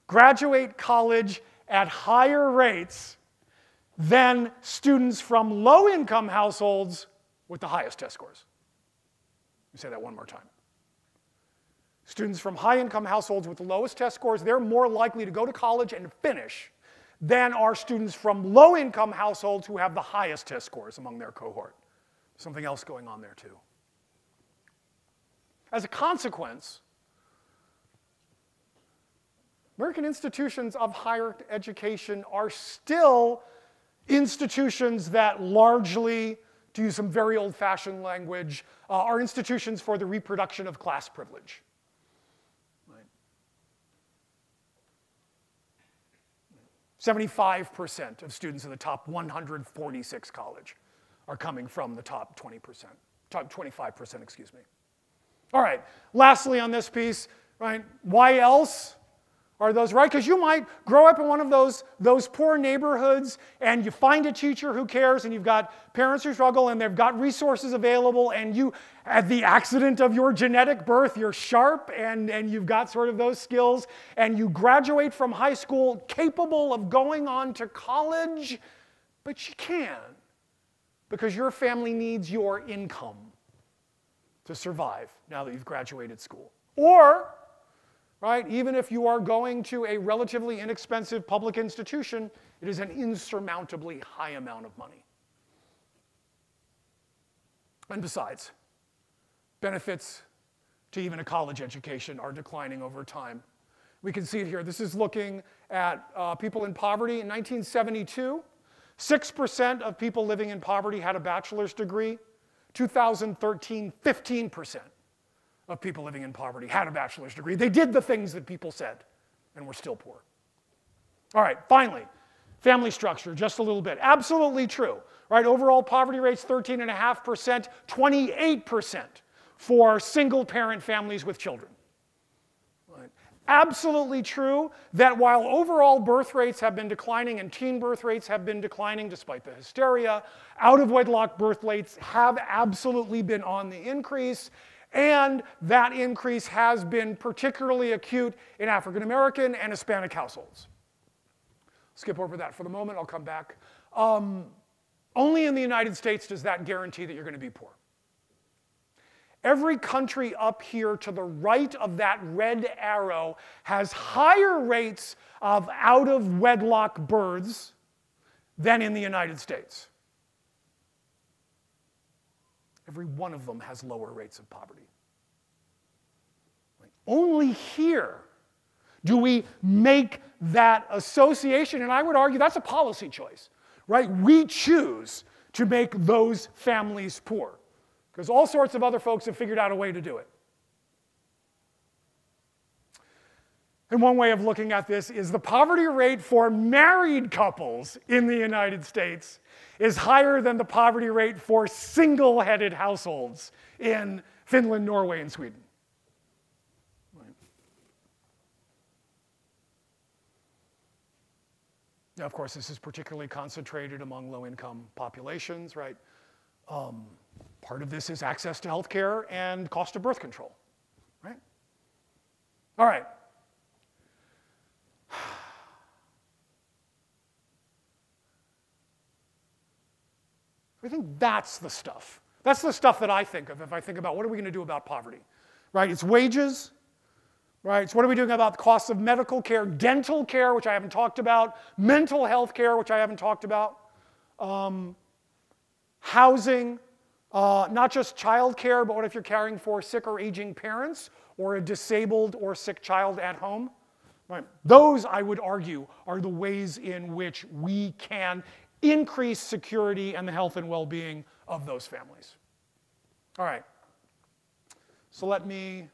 graduate college at higher rates than students from low-income households with the highest test scores. Let me say that one more time. Students from high-income households with the lowest test scores, they're more likely to go to college and finish than are students from low-income households who have the highest test scores among their cohort. Something else going on there, too. As a consequence, American institutions of higher education are still institutions that largely, to use some very old-fashioned language, are institutions for the reproduction of class privilege. 75% of students in the top 146 college are coming from the top 20%, top 25%, excuse me. All right, lastly on this piece, right, why else are those right? Because you might grow up in one of those poor neighborhoods and you find a teacher who cares and you've got parents who struggle and they've got resources available and you, at the accident of your genetic birth, you're sharp and you've got sort of those skills and you graduate from high school capable of going on to college, but you can't because your family needs your income to survive now that you've graduated school. Or, right, even if you are going to a relatively inexpensive public institution, it is an insurmountably high amount of money. And besides, benefits to even a college education are declining over time. We can see it here. This is looking at people in poverty. In 1972, 6% of people living in poverty had a bachelor's degree. 2013, 15% of people living in poverty had a bachelor's degree. They did the things that people said, and we're still poor. All right, finally, family structure, just a little bit. Absolutely true, right? Overall poverty rates, 13.5%, 28% for single-parent families with children. Right? Absolutely true that while overall birth rates have been declining and teen birth rates have been declining despite the hysteria, out-of-wedlock birth rates have absolutely been on the increase. And that increase has been particularly acute in African American and Hispanic households. Skip over that for the moment, I'll come back. Only in the United States does that guarantee that you're going to be poor. Every country up here to the right of that red arrow has higher rates of out-of-wedlock births than in the United States. Every one of them has lower rates of poverty. Only here do we make that association, and I would argue that's a policy choice, right? We choose to make those families poor, because all sorts of other folks have figured out a way to do it. And one way of looking at this is the poverty rate for married couples in the United States is higher than the poverty rate for single-headed households in Finland, Norway, and Sweden. Right. Now, of course, this is particularly concentrated among low-income populations, right? Part of this is access to health care and cost of birth control, right? All right. I think that's the stuff. That's the stuff that I think of if I think about what are we going to do about poverty. right? It's wages, right? So what are we doing about the costs of medical care, dental care, which I haven't talked about, mental health care, which I haven't talked about, housing, not just child care, but what if you're caring for sick or aging parents or a disabled or sick child at home? Right. Those, I would argue, are the ways in which we can increase security and the health and well-being of those families. All right. So let me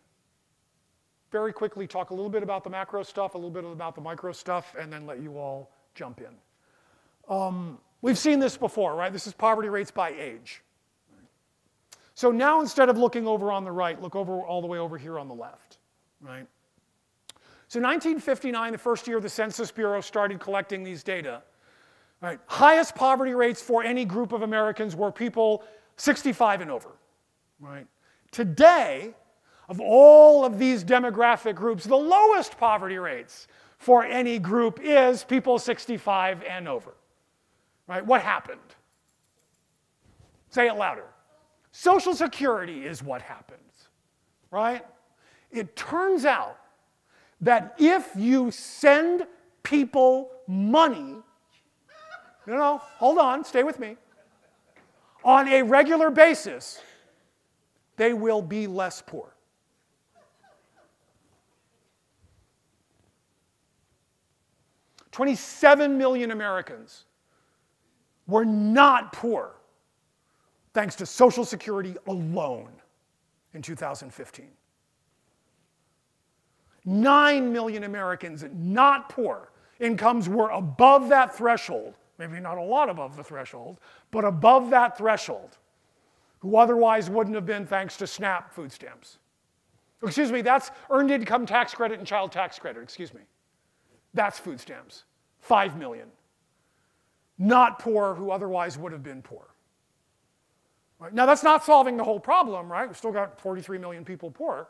very quickly talk a little bit about the macro stuff, a little bit about the micro stuff, and then let you all jump in. We've seen this before, right? This is poverty rates by age. So now instead of looking over on the right, look over all the way over here on the left, right? So 1959, the first year the Census Bureau started collecting these data, right? Highest poverty rates for any group of Americans were people 65 and over, right? Today, of all of these demographic groups, the lowest poverty rates for any group is people 65 and over, right? What happened? Say it louder. Social Security is what happens, right? It turns out that if you send people money, no, hold on, stay with me, on a regular basis, they will be less poor. $27 million Americans were not poor thanks to Social Security alone in 2015. 9 million Americans, not poor, incomes were above that threshold, maybe not a lot above the threshold, but above that threshold, who otherwise wouldn't have been thanks to SNAP food stamps. Excuse me, that's Earned Income Tax Credit and Child Tax Credit, excuse me. That's food stamps, 5 million. Not poor who otherwise would have been poor. Right? Now that's not solving the whole problem, right? We've still got 43 million people poor,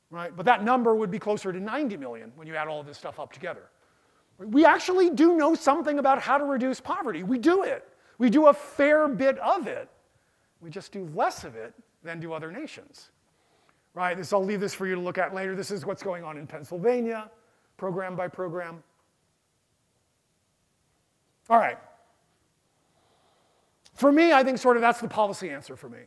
right? But that number would be closer to 90 million when you add all of this stuff up together. We actually do know something about how to reduce poverty. We do it. We do a fair bit of it. We just do less of it than do other nations. Right? I'll leave this for you to look at later. This is what's going on in Pennsylvania, program by program. All right. For me, I think sort of that's the policy answer for me.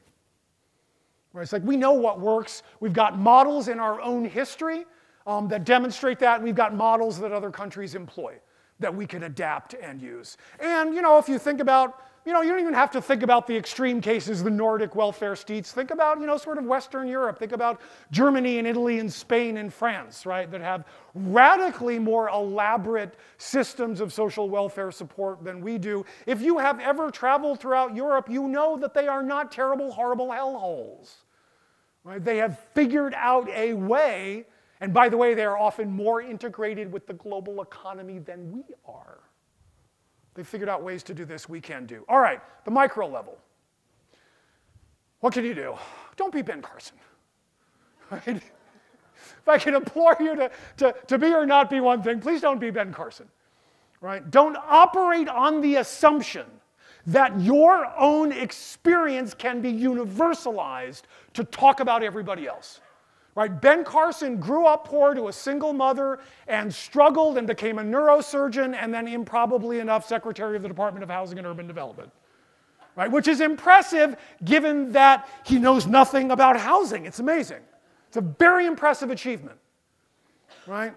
Right? It's like we know what works. We've got models in our own history that demonstrate that. We've got models that other countries employ that we can adapt and use. And, if you think about, you don't even have to think about the extreme cases, the Nordic welfare states. Think about, sort of Western Europe. Think about Germany and Italy and Spain and France, right, that have radically more elaborate systems of social welfare support than we do. If you have ever traveled throughout Europe, you know that they are not terrible, horrible hellholes. Right? They have figured out a way, and by the way, they are often more integrated with the global economy than we are. They've figured out ways to do this we can do. All right, the micro level. What can you do? Don't be Ben Carson. Right? If I can implore you to be or not be one thing, please don't be Ben Carson. Right? Don't operate on the assumption that your own experience can be universalized to talk about everybody else. Right? Ben Carson grew up poor to a single mother and struggled and became a neurosurgeon and then, improbably enough, Secretary of the Department of Housing and Urban Development. Right? Which is impressive given that he knows nothing about housing. It's amazing. It's a very impressive achievement. Right?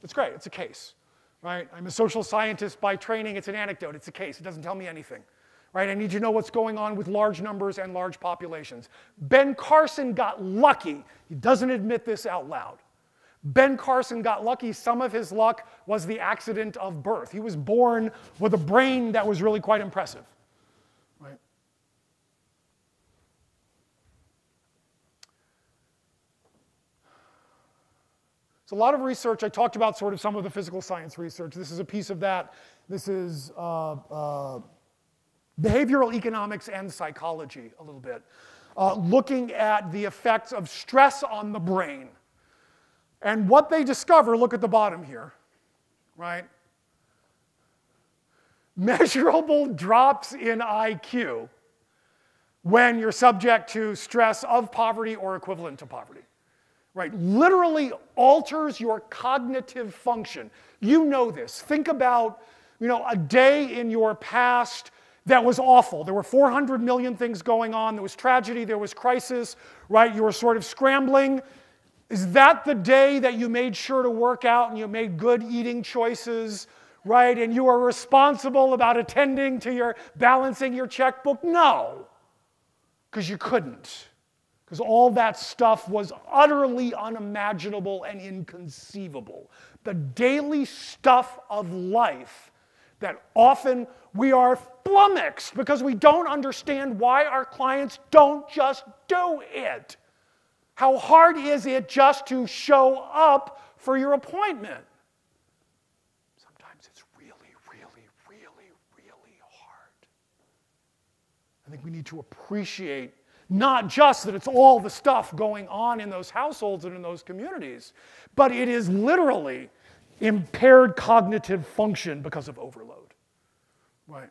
It's great. It's a case. Right? I'm a social scientist by training. It's an anecdote. It's a case. It doesn't tell me anything. Right? I need to know what's going on with large numbers and large populations. Ben Carson got lucky. He doesn't admit this out loud. Ben Carson got lucky. Some of his luck was the accident of birth. He was born with a brain that was really quite impressive. Right? So a lot of research. I talked about sort of some of the physical science research. This is a piece of that. This is behavioral economics and psychology a little bit, looking at the effects of stress on the brain. And what they discover, look at the bottom here, right? Measurable drops in IQ when you're subject to stress of poverty or equivalent to poverty. Right? Literally alters your cognitive function. You know this. Think about, a day in your past that was awful. There were 400 million things going on. There was tragedy. There was crisis. Right? You were sort of scrambling. Is that the day that you made sure to work out and you made good eating choices? Right? And you were responsible about attending to balancing your checkbook? No. Because you couldn't. Because all that stuff was utterly unimaginable and inconceivable. The daily stuff of life that often we are flummoxed because we don't understand why our clients don't just do it. How hard is it just to show up for your appointment? Sometimes it's really, really, really, really hard. I think we need to appreciate not just that it's all the stuff going on in those households and in those communities, but it is literally impaired cognitive function because of overload. Right?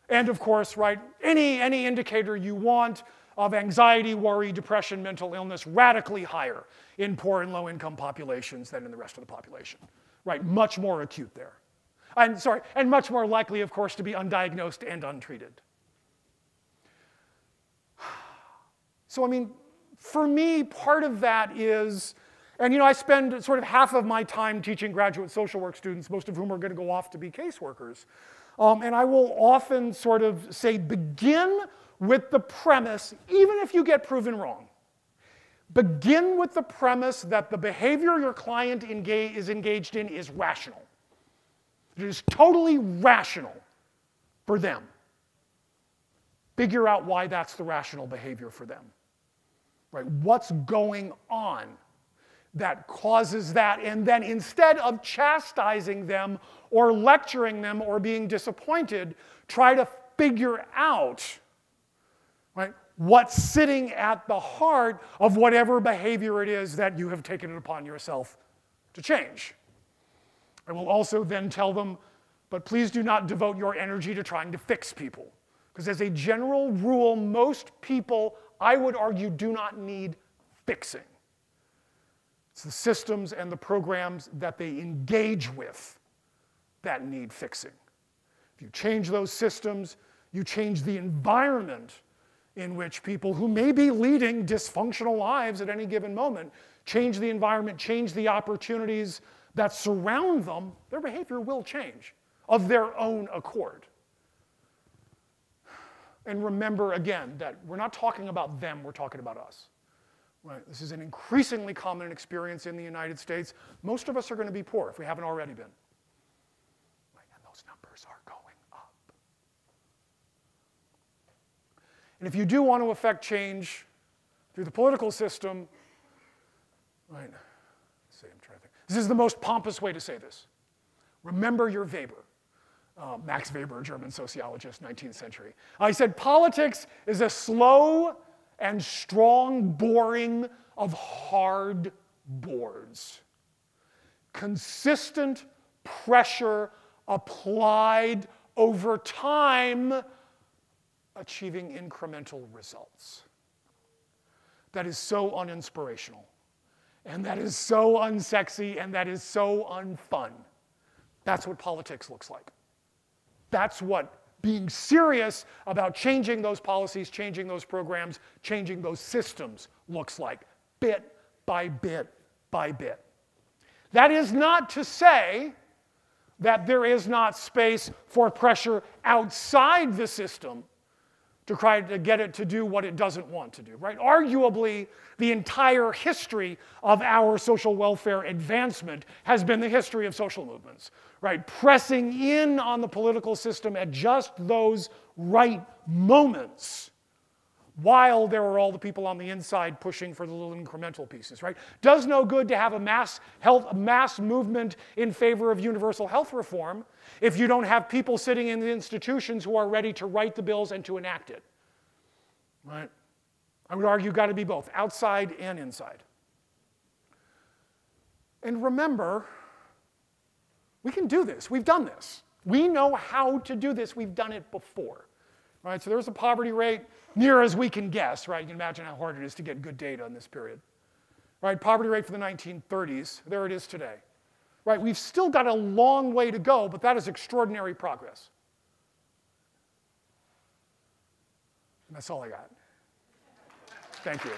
And of course, right, any indicator you want of anxiety, worry, depression, mental illness, radically higher in poor and low-income populations than in the rest of the population. Right? Much more acute there. And much more likely, of course, to be undiagnosed and untreated. So, for me, part of that is, and I spend sort of half of my time teaching graduate social work students, most of whom are going to go off to be caseworkers. And I will often sort of say, begin with the premise, even if you get proven wrong, begin with the premise that the behavior your client is engaged in is rational. It is totally rational for them. Figure out why that's the rational behavior for them. Right? What's going on that causes that? And then instead of chastising them or lecturing them or being disappointed, try to figure out, right, what's sitting at the heart of whatever behavior it is that you have taken it upon yourself to change. I will also then tell them, but please do not devote your energy to trying to fix people. Because as a general rule, most people, I would argue, do not need fixing. It's the systems and the programs that they engage with that need fixing. If you change those systems, you change the environment in which people who may be leading dysfunctional lives at any given moment, change the environment, change the opportunities that surround them, their behavior will change of their own accord. And remember, again, that we're not talking about them, we're talking about us. Right? This is an increasingly common experience in the United States. Most of us are going to be poor if we haven't already been. Right? And those numbers are going up. And if you do want to affect change through the political system, right? Let's see, I'm trying to think. This is the most pompous way to say this. Remember your Weber. Max Weber, German sociologist, 19th century. He said, politics is a slow and strong boring of hard boards. Consistent pressure applied over time, achieving incremental results. That is so uninspirational, and that is so unsexy, and that is so unfun. That's what politics looks like. That's what being serious about changing those policies, changing those programs, changing those systems looks like, bit by bit by bit. That is not to say that there is not space for pressure outside the system to try to get it to do what it doesn't want to do, right? Arguably, the entire history of our social welfare advancement has been the history of social movements, right? Pressing in on the political system at just those right moments while there are all the people on the inside pushing for the little incremental pieces, right? Does no good to have a mass movement in favor of universal health reform if you don't have people sitting in the institutions who are ready to write the bills and to enact it, right? I would argue got to be both, outside and inside. And remember, we can do this. We've done this. We know how to do this. We've done it before. right? So there's a poverty rate near as we can guess, right? You can imagine how hard it is to get good data in this period. Right, poverty rate for the 1930s, there it is today. Right, we've still got a long way to go, but that is extraordinary progress. And that's all I got. Thank you.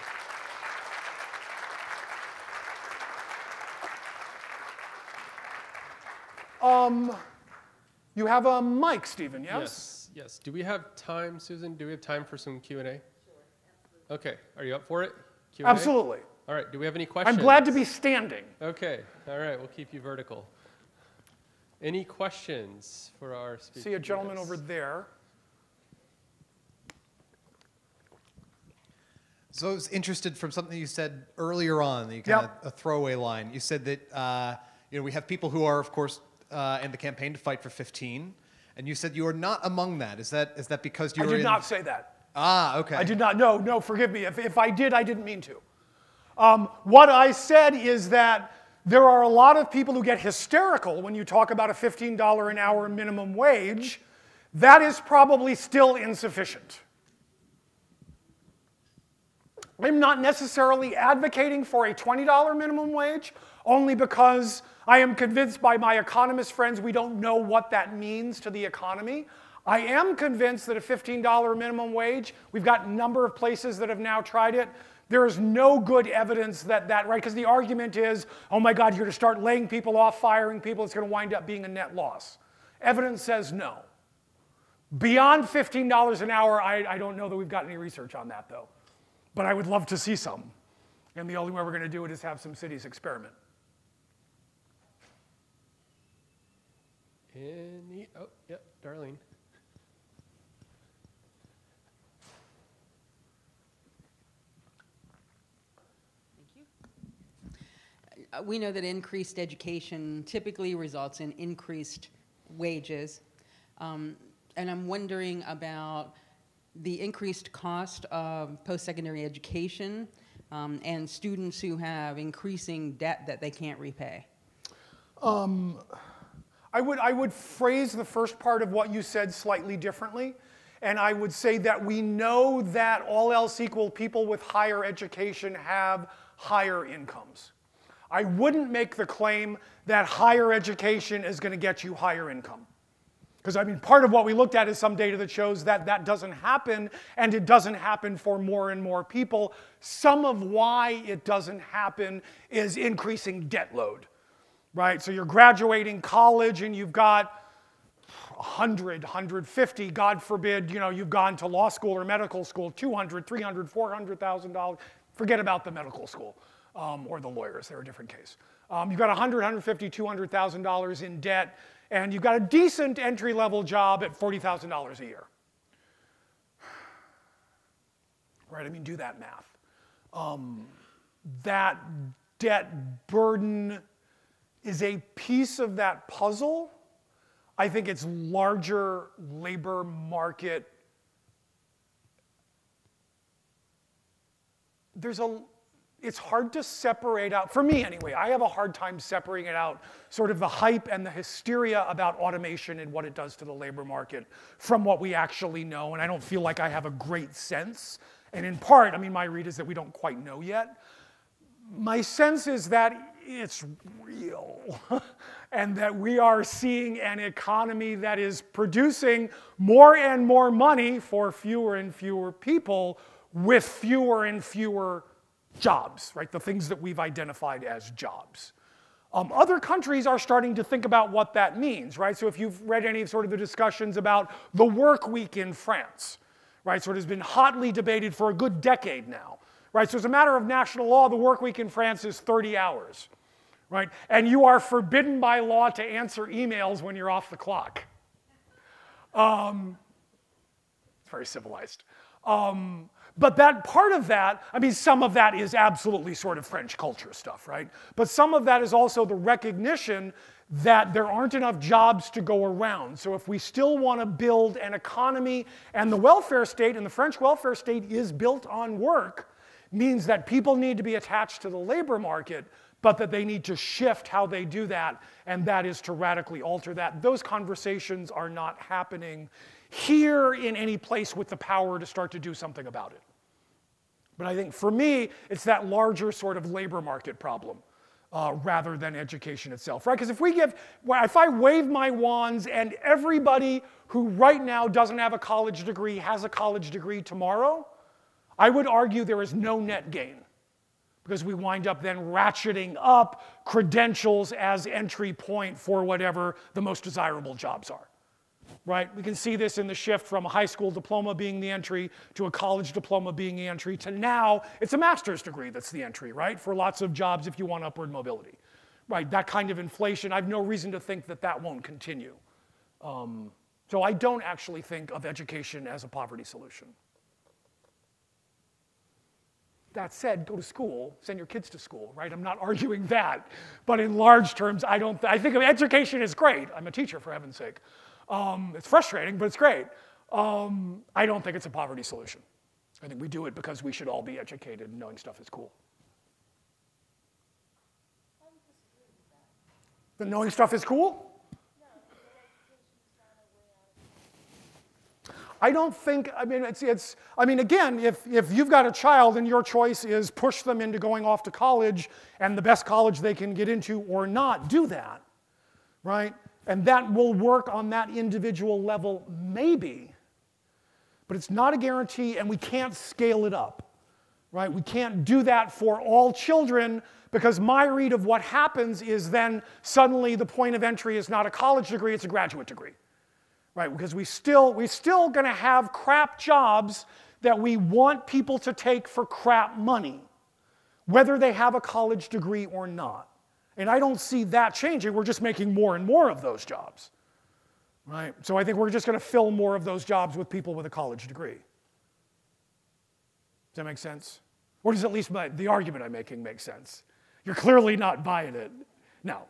You have a mic, Stephen, yes? Yes. Do we have time, Susan? Do we have time for some Q&A? Sure, absolutely. Okay, are you up for it? Q&A? Absolutely. All right, do we have any questions? I'm glad to be standing. Okay, all right, we'll keep you vertical. Any questions for our speakers? See a gentleman over there. So I was interested from something you said earlier on, that you kind of a throwaway line. You said that we have people who are, of course, in the campaign to fight for 15, and you said you are not among that. Is that because you were I did not say that. Ah, okay. I did not. No, forgive me. If I did, I didn't mean to. What I said is that there are a lot of people who get hysterical when you talk about a $15 an hour minimum wage. That is probably still insufficient. I'm not necessarily advocating for a $20 minimum wage, only because I am convinced by my economist friends we don't know what that means to the economy. I am convinced that a $15 minimum wage, we've got a number of places that have now tried it. There is no good evidence that right, because the argument is, oh my God, you're going to start laying people off, firing people, it's going to wind up being a net loss. Evidence says no. Beyond $15 an hour, I don't know that we've got any research on that though. But I would love to see some. And the only way we're going to do it is have some cities experiment. Oh, yep, Darlene. We know that increased education typically results in increased wages. And I'm wondering about the increased cost of post-secondary education and students who have increasing debt that they can't repay. I would phrase the first part of what you said slightly differently. And I would say that we know that all else equal, people with higher education have higher incomes. I wouldn't make the claim that higher education is going to get you higher income. Because I mean, part of what we looked at is some data that shows that that doesn't happen, and it doesn't happen for more and more people. Some of why it doesn't happen is increasing debt load, right? So you're graduating college and you've got 100, 150, God forbid, you've gone to law school or medical school, $200, $300, $400,000. Forget about the medical school. Or the lawyers, they're a different case. You've got $100, $150, $200,000 in debt, and you've got a decent entry-level job at $40,000 a year. Right, I mean, do that math. That debt burden is a piece of that puzzle. I think it's larger labor market. It's hard to separate out, for me anyway, I have a hard time separating it out, sort of the hype and the hysteria about automation and what it does to the labor market from what we actually know, and I don't feel like I have a great sense. And in part, I mean, my read is that we don't quite know yet. My sense is that it's real, and that we are seeing an economy that is producing more and more money for fewer and fewer people with fewer and fewer jobs, right? The things that we've identified as jobs. Other countries are starting to think about what that means, right? So if you've read any of sort of the discussions about the work week in France, right? So it has been hotly debated for a good decade now, right? So as a matter of national law, the work week in France is 30 hours, right? And you are forbidden by law to answer emails when you're off the clock. It's very civilized. But that part of that, I mean, some of that is absolutely sort of French culture stuff, right? But some of that is also the recognition that there aren't enough jobs to go around. So if we still want to build an economy, and the welfare state, and the French welfare state is built on work, means that people need to be attached to the labor market, but that they need to shift how they do that, and that is to radically alter that. Those conversations are not happening here in any place with the power to start to do something about it. But I think for me, it's that larger sort of labor market problem rather than education itself, right? Because if I wave my wands and everybody who right now doesn't have a college degree has a college degree tomorrow, I would argue there is no net gain. Because we wind up then ratcheting up credentials as entry point for whatever the most desirable jobs are. Right? We can see this in the shift from a high school diploma being the entry to a college diploma being the entry to now it's a master's degree that's the entry, right? For lots of jobs if you want upward mobility. Right? That kind of inflation, I have no reason to think that that won't continue. So I don't actually think of education as a poverty solution. That said, go to school, send your kids to school, right? I'm not arguing that. But in large terms, I think education is great. I'm a teacher, for heaven's sake. It's frustrating, but it's great. I don't think it's a poverty solution. I think we do it because we should all be educated and knowing stuff is cool. The knowing stuff is cool? I don't think, I mean, again, if you've got a child and your choice is push them into going off to college and the best college they can get into or not, do that, right? And that will work on that individual level, maybe. But it's not a guarantee, and we can't scale it up, right? We can't do that for all children because my read of what happens is then suddenly the point of entry is not a college degree, it's a graduate degree. Right, because we're still going to have crap jobs that we want people to take for crap money, whether they have a college degree or not. And I don't see that changing. We're just making more and more of those jobs. Right? So I think we're just going to fill more of those jobs with people with a college degree. Does that make sense? Or does at least the argument I'm making make sense? You're clearly not buying it. No.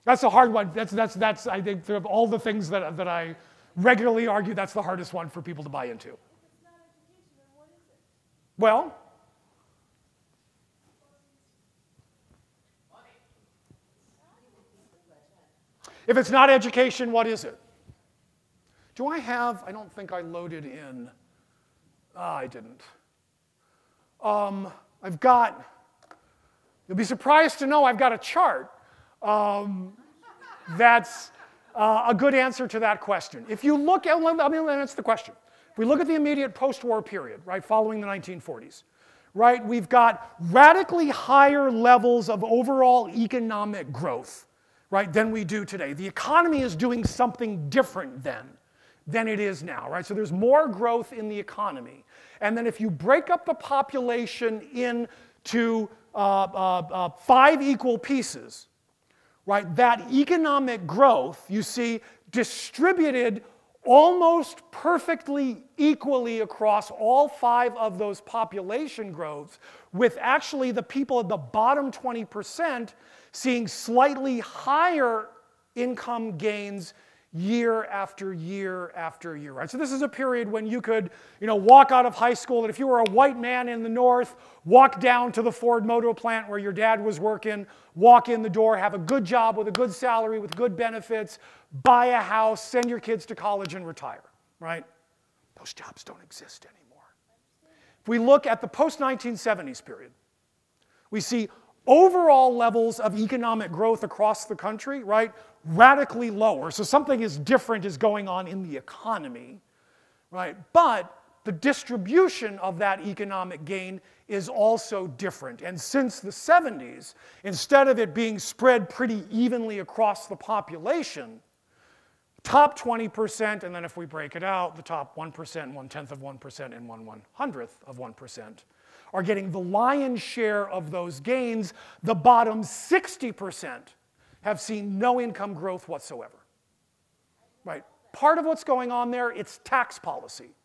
That's a hard one. That's I think, of all the things that I regularly argue, that's the hardest one for people to buy into. Well, if it's not education, what is it? Do I have, I don't think I loaded in, I didn't. I've got, you'll be surprised to know I've got a chart. That's a good answer to that question. If you look at, that's the question. If we look at the immediate post-war period, right, following the 1940s, right, we've got radically higher levels of overall economic growth, right, than we do today. The economy is doing something different then than it is now, right? So there's more growth in the economy. And then if you break up the population into 5 equal pieces, right, that economic growth, you see, distributed almost perfectly equally across all 5 of those population growths, with actually the people at the bottom 20% seeing slightly higher income gains year after year after year, right? So this is a period when you could, walk out of high school, and if you were a white man in the North, walk down to the Ford Motor plant where your dad was working, walk in the door, have a good job with a good salary, with good benefits, buy a house, send your kids to college and retire, right? Those jobs don't exist anymore. If we look at the post-1970s period, we see overall levels of economic growth across the country, right, radically lower. So something different is going on in the economy, right? But the distribution of that economic gain is also different. And since the 70s, instead of it being spread pretty evenly across the population, top 20%, and then if we break it out, the top 1%, 1/10 of 1%, and 1/100th of 1%, are getting the lion's share of those gains. The bottom 60% have seen no income growth whatsoever. Right? Part of what's going on there, it's tax policy.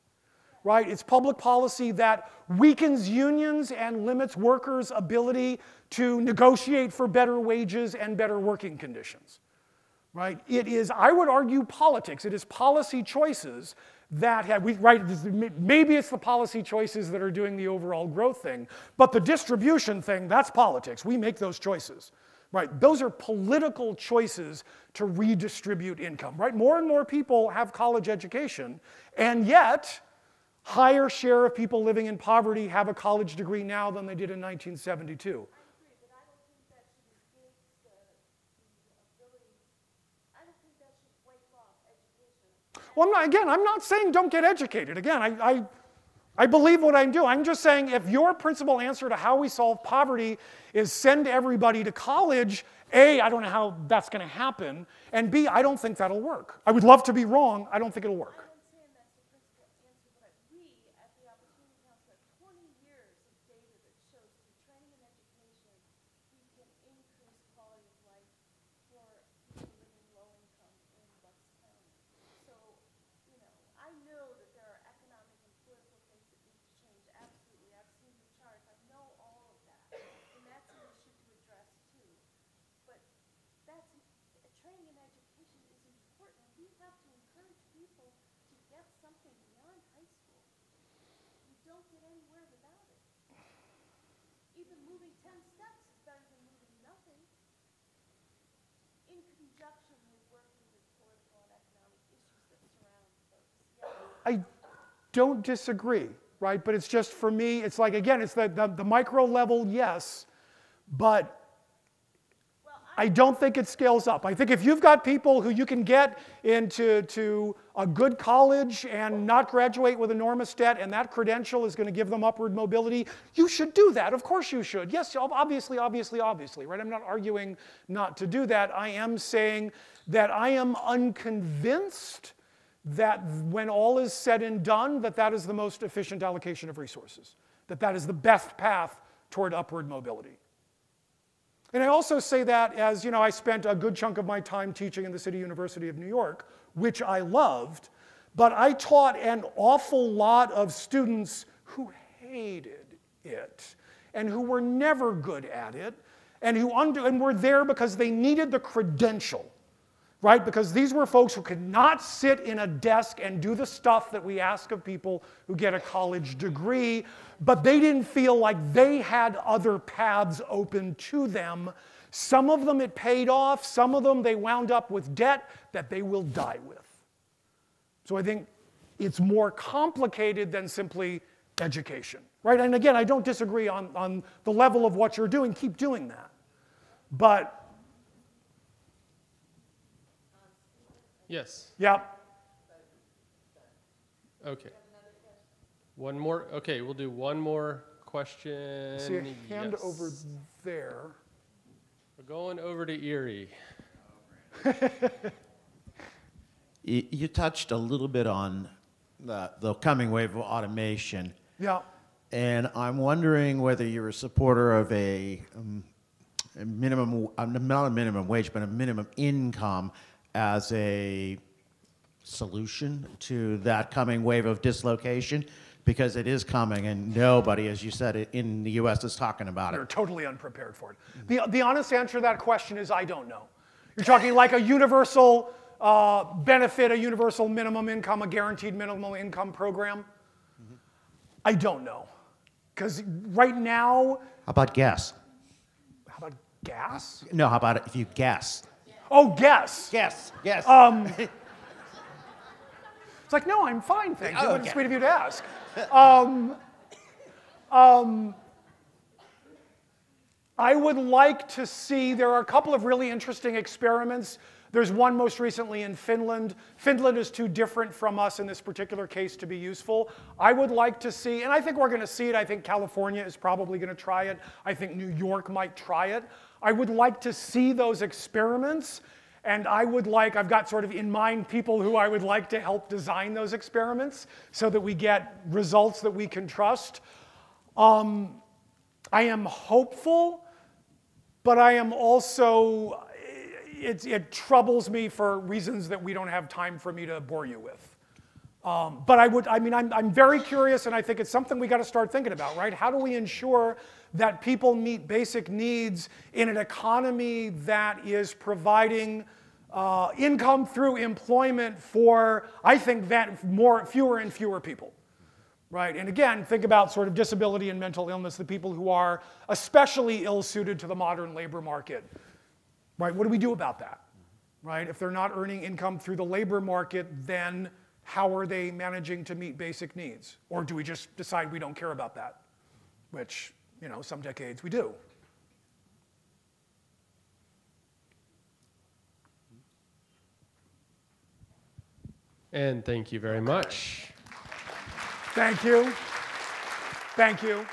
Right? It's public policy that weakens unions and limits workers' ability to negotiate for better wages and better working conditions. Right? It is, I would argue, politics. It is policy choices that have, maybe it's the policy choices that are doing the overall growth thing, but the distribution thing, that's politics. We make those choices. right? Those are political choices to redistribute income, right? More and more people have college education, and yet higher share of people living in poverty have a college degree now than they did in 1972. Well, I'm not saying don't get educated. Again, I believe what I do. I'm just saying if your principal answer to how we solve poverty is send everybody to college, A, I don't know how that's going to happen, and B, I don't think that'll work. I would love to be wrong. I don't think it'll work. I don't disagree, right? But it's just, for me, it's like, again, it's the micro level, yes, but I don't think it scales up. I think if you've got people who you can get into a good college and not graduate with enormous debt, and that credential is going to give them upward mobility, you should do that. Of course you should. Yes, obviously, right? I'm not arguing not to do that. I am saying that I am unconvinced that when all is said and done, that is the most efficient allocation of resources, that is the best path toward upward mobility. And I also say that as, I spent a good chunk of my time teaching in the City University of New York, which I loved, but I taught an awful lot of students who hated it and who were never good at it and who were there because they needed the credential. Right? Because these were folks who could not sit in a desk and do the stuff that we ask of people who get a college degree, but they didn't feel like they had other paths open to them. Some of them it paid off, some of them they wound up with debt that they will die with. So I think it's more complicated than simply education. Right? And again, I don't disagree on the level of what you're doing, keep doing that. But yes. yeah. Okay. One more. Okay, we'll do one more question. See a hand over there. We're going over to Erie. You touched a little bit on the coming wave of automation. Yeah. And I'm wondering whether you're a supporter of a minimum, not a minimum wage, but a minimum income as a solution to that coming wave of dislocation, because it is coming and nobody, as you said, in the US is talking about it. You're totally unprepared for it. The honest answer to that question is I don't know. You're talking like a universal benefit, a universal minimum income, a guaranteed minimum income program? Mm-hmm. I don't know. Because right now... How about gas? How about gas? No, how about if you guess? Oh, guess. Yes, yes. It's like, no, I'm fine, thank you. Oh, It's okay. sweet of you to ask. I would like to see, there are a couple of really interesting experiments. There's one most recently in Finland. Finland is too different from us in this particular case to be useful. I would like to see, and I think we're going to see it. I think California is probably going to try it. I think New York might try it. I would like to see those experiments, and I've got sort of in mind people who I would like to help design those experiments so that we get results that we can trust. I am hopeful, but I am also, it troubles me for reasons that we don't have time for me to bore you with. But I'm very curious, and I think it's something we got to start thinking about, right? How do we ensure that people meet basic needs in an economy that is providing income through employment for, I think, fewer and fewer people, right? And again, think about sort of disability and mental illness, the people who are especially ill-suited to the modern labor market. right? What do we do about that, right? If they're not earning income through the labor market, then how are they managing to meet basic needs? Or do we just decide we don't care about that? Which, you know, some decades we do. And thank you very much. Thank you. Thank you.